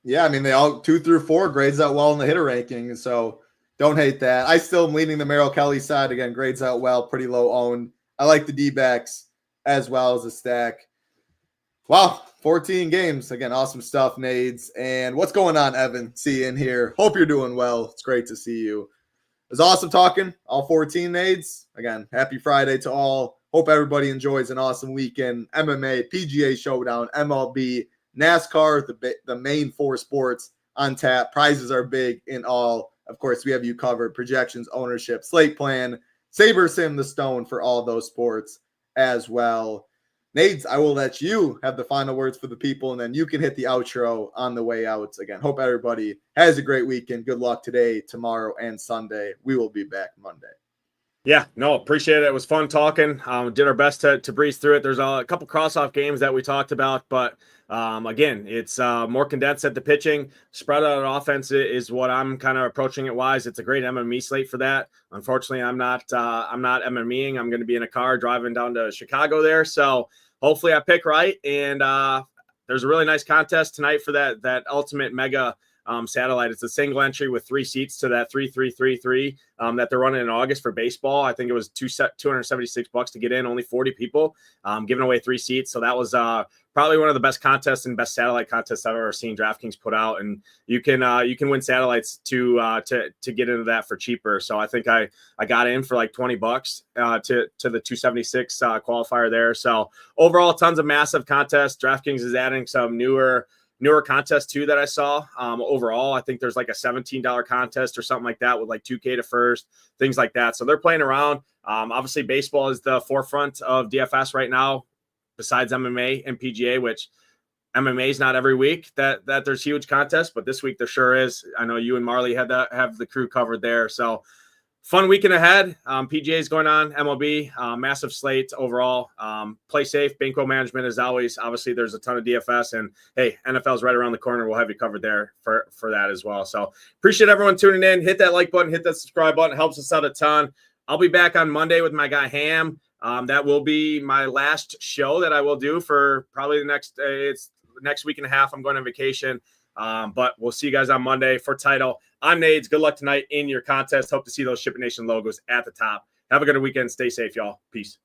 B: Yeah, I mean, they all 2 through 4 grades out well in the hitter ranking. So don't hate that. I still am leaning the Merrill Kelly side. Again, grades out well, pretty low owned. I like the D-backs as well as a stack. Wow, 14 games. Again, awesome stuff, Nades. And what's going on, Evan? See you in here. Hope you're doing well. It's great to see you. It was awesome talking, all 14 Nades. Again, happy Friday to all. Hope everybody enjoys an awesome weekend. MMA, PGA Showdown, MLB, NASCAR, the main 4 sports on tap. Prizes are big in all. Of course, we have you covered. Projections, ownership, slate plan, Saber Sim, the Stone for all those sports as well. Nades, I will let you have the final words for the people, and then you can hit the outro on the way out. Again, hope everybody has a great weekend. Good luck today, tomorrow, and Sunday. We will be back Monday.
C: Yeah, no, appreciate it. It was fun talking. Did our best to breeze through it. There's a couple cross-off games that we talked about, but again, it's more condensed at the pitching. Spread out offense is what I'm kind of approaching it wise. It's a great MME slate for that. Unfortunately, I'm not MMEing. I'm going to be in a car driving down to Chicago there. So hopefully I pick right. And there's a really nice contest tonight for that ultimate mega satellite. It's a single entry with 3 seats to that 3-3-3-3 that they're running in August for baseball. I think it was $276 to get in, only 40 people, giving away 3 seats. So that was probably one of the best contests and best satellite contests I've ever seen DraftKings put out. And you can win satellites to get into that for cheaper. So I think I got in for like $20 to the 276 qualifier there. So overall, tons of massive contests. DraftKings is adding some newer contest too that I saw. Overall, I think there's like a $17 contest or something like that with like 2K to first, things like that. So they're playing around. Obviously, baseball is the forefront of DFS right now, besides MMA and PGA, which MMA is not every week that there's huge contests, but this week there sure is. I know you and Marley have the crew covered there. So fun weekend ahead. PGA is going on, MLB, massive slate overall. Play safe, bankroll management as always. Obviously, there's a ton of DFS, and hey, NFL's right around the corner. We'll have you covered there for that as well. So appreciate everyone tuning in. Hit that like button, hit that subscribe button. It helps us out a ton. I'll be back on Monday with my guy Ham. That will be my last show that I will do for probably the next week and a half. I'm going on vacation. But we'll see you guys on Monday for title. I'm Nades. Good luck tonight in your contest. Hope to see those SHIPIT Nation logos at the top. Have a good weekend. Stay safe, y'all. Peace.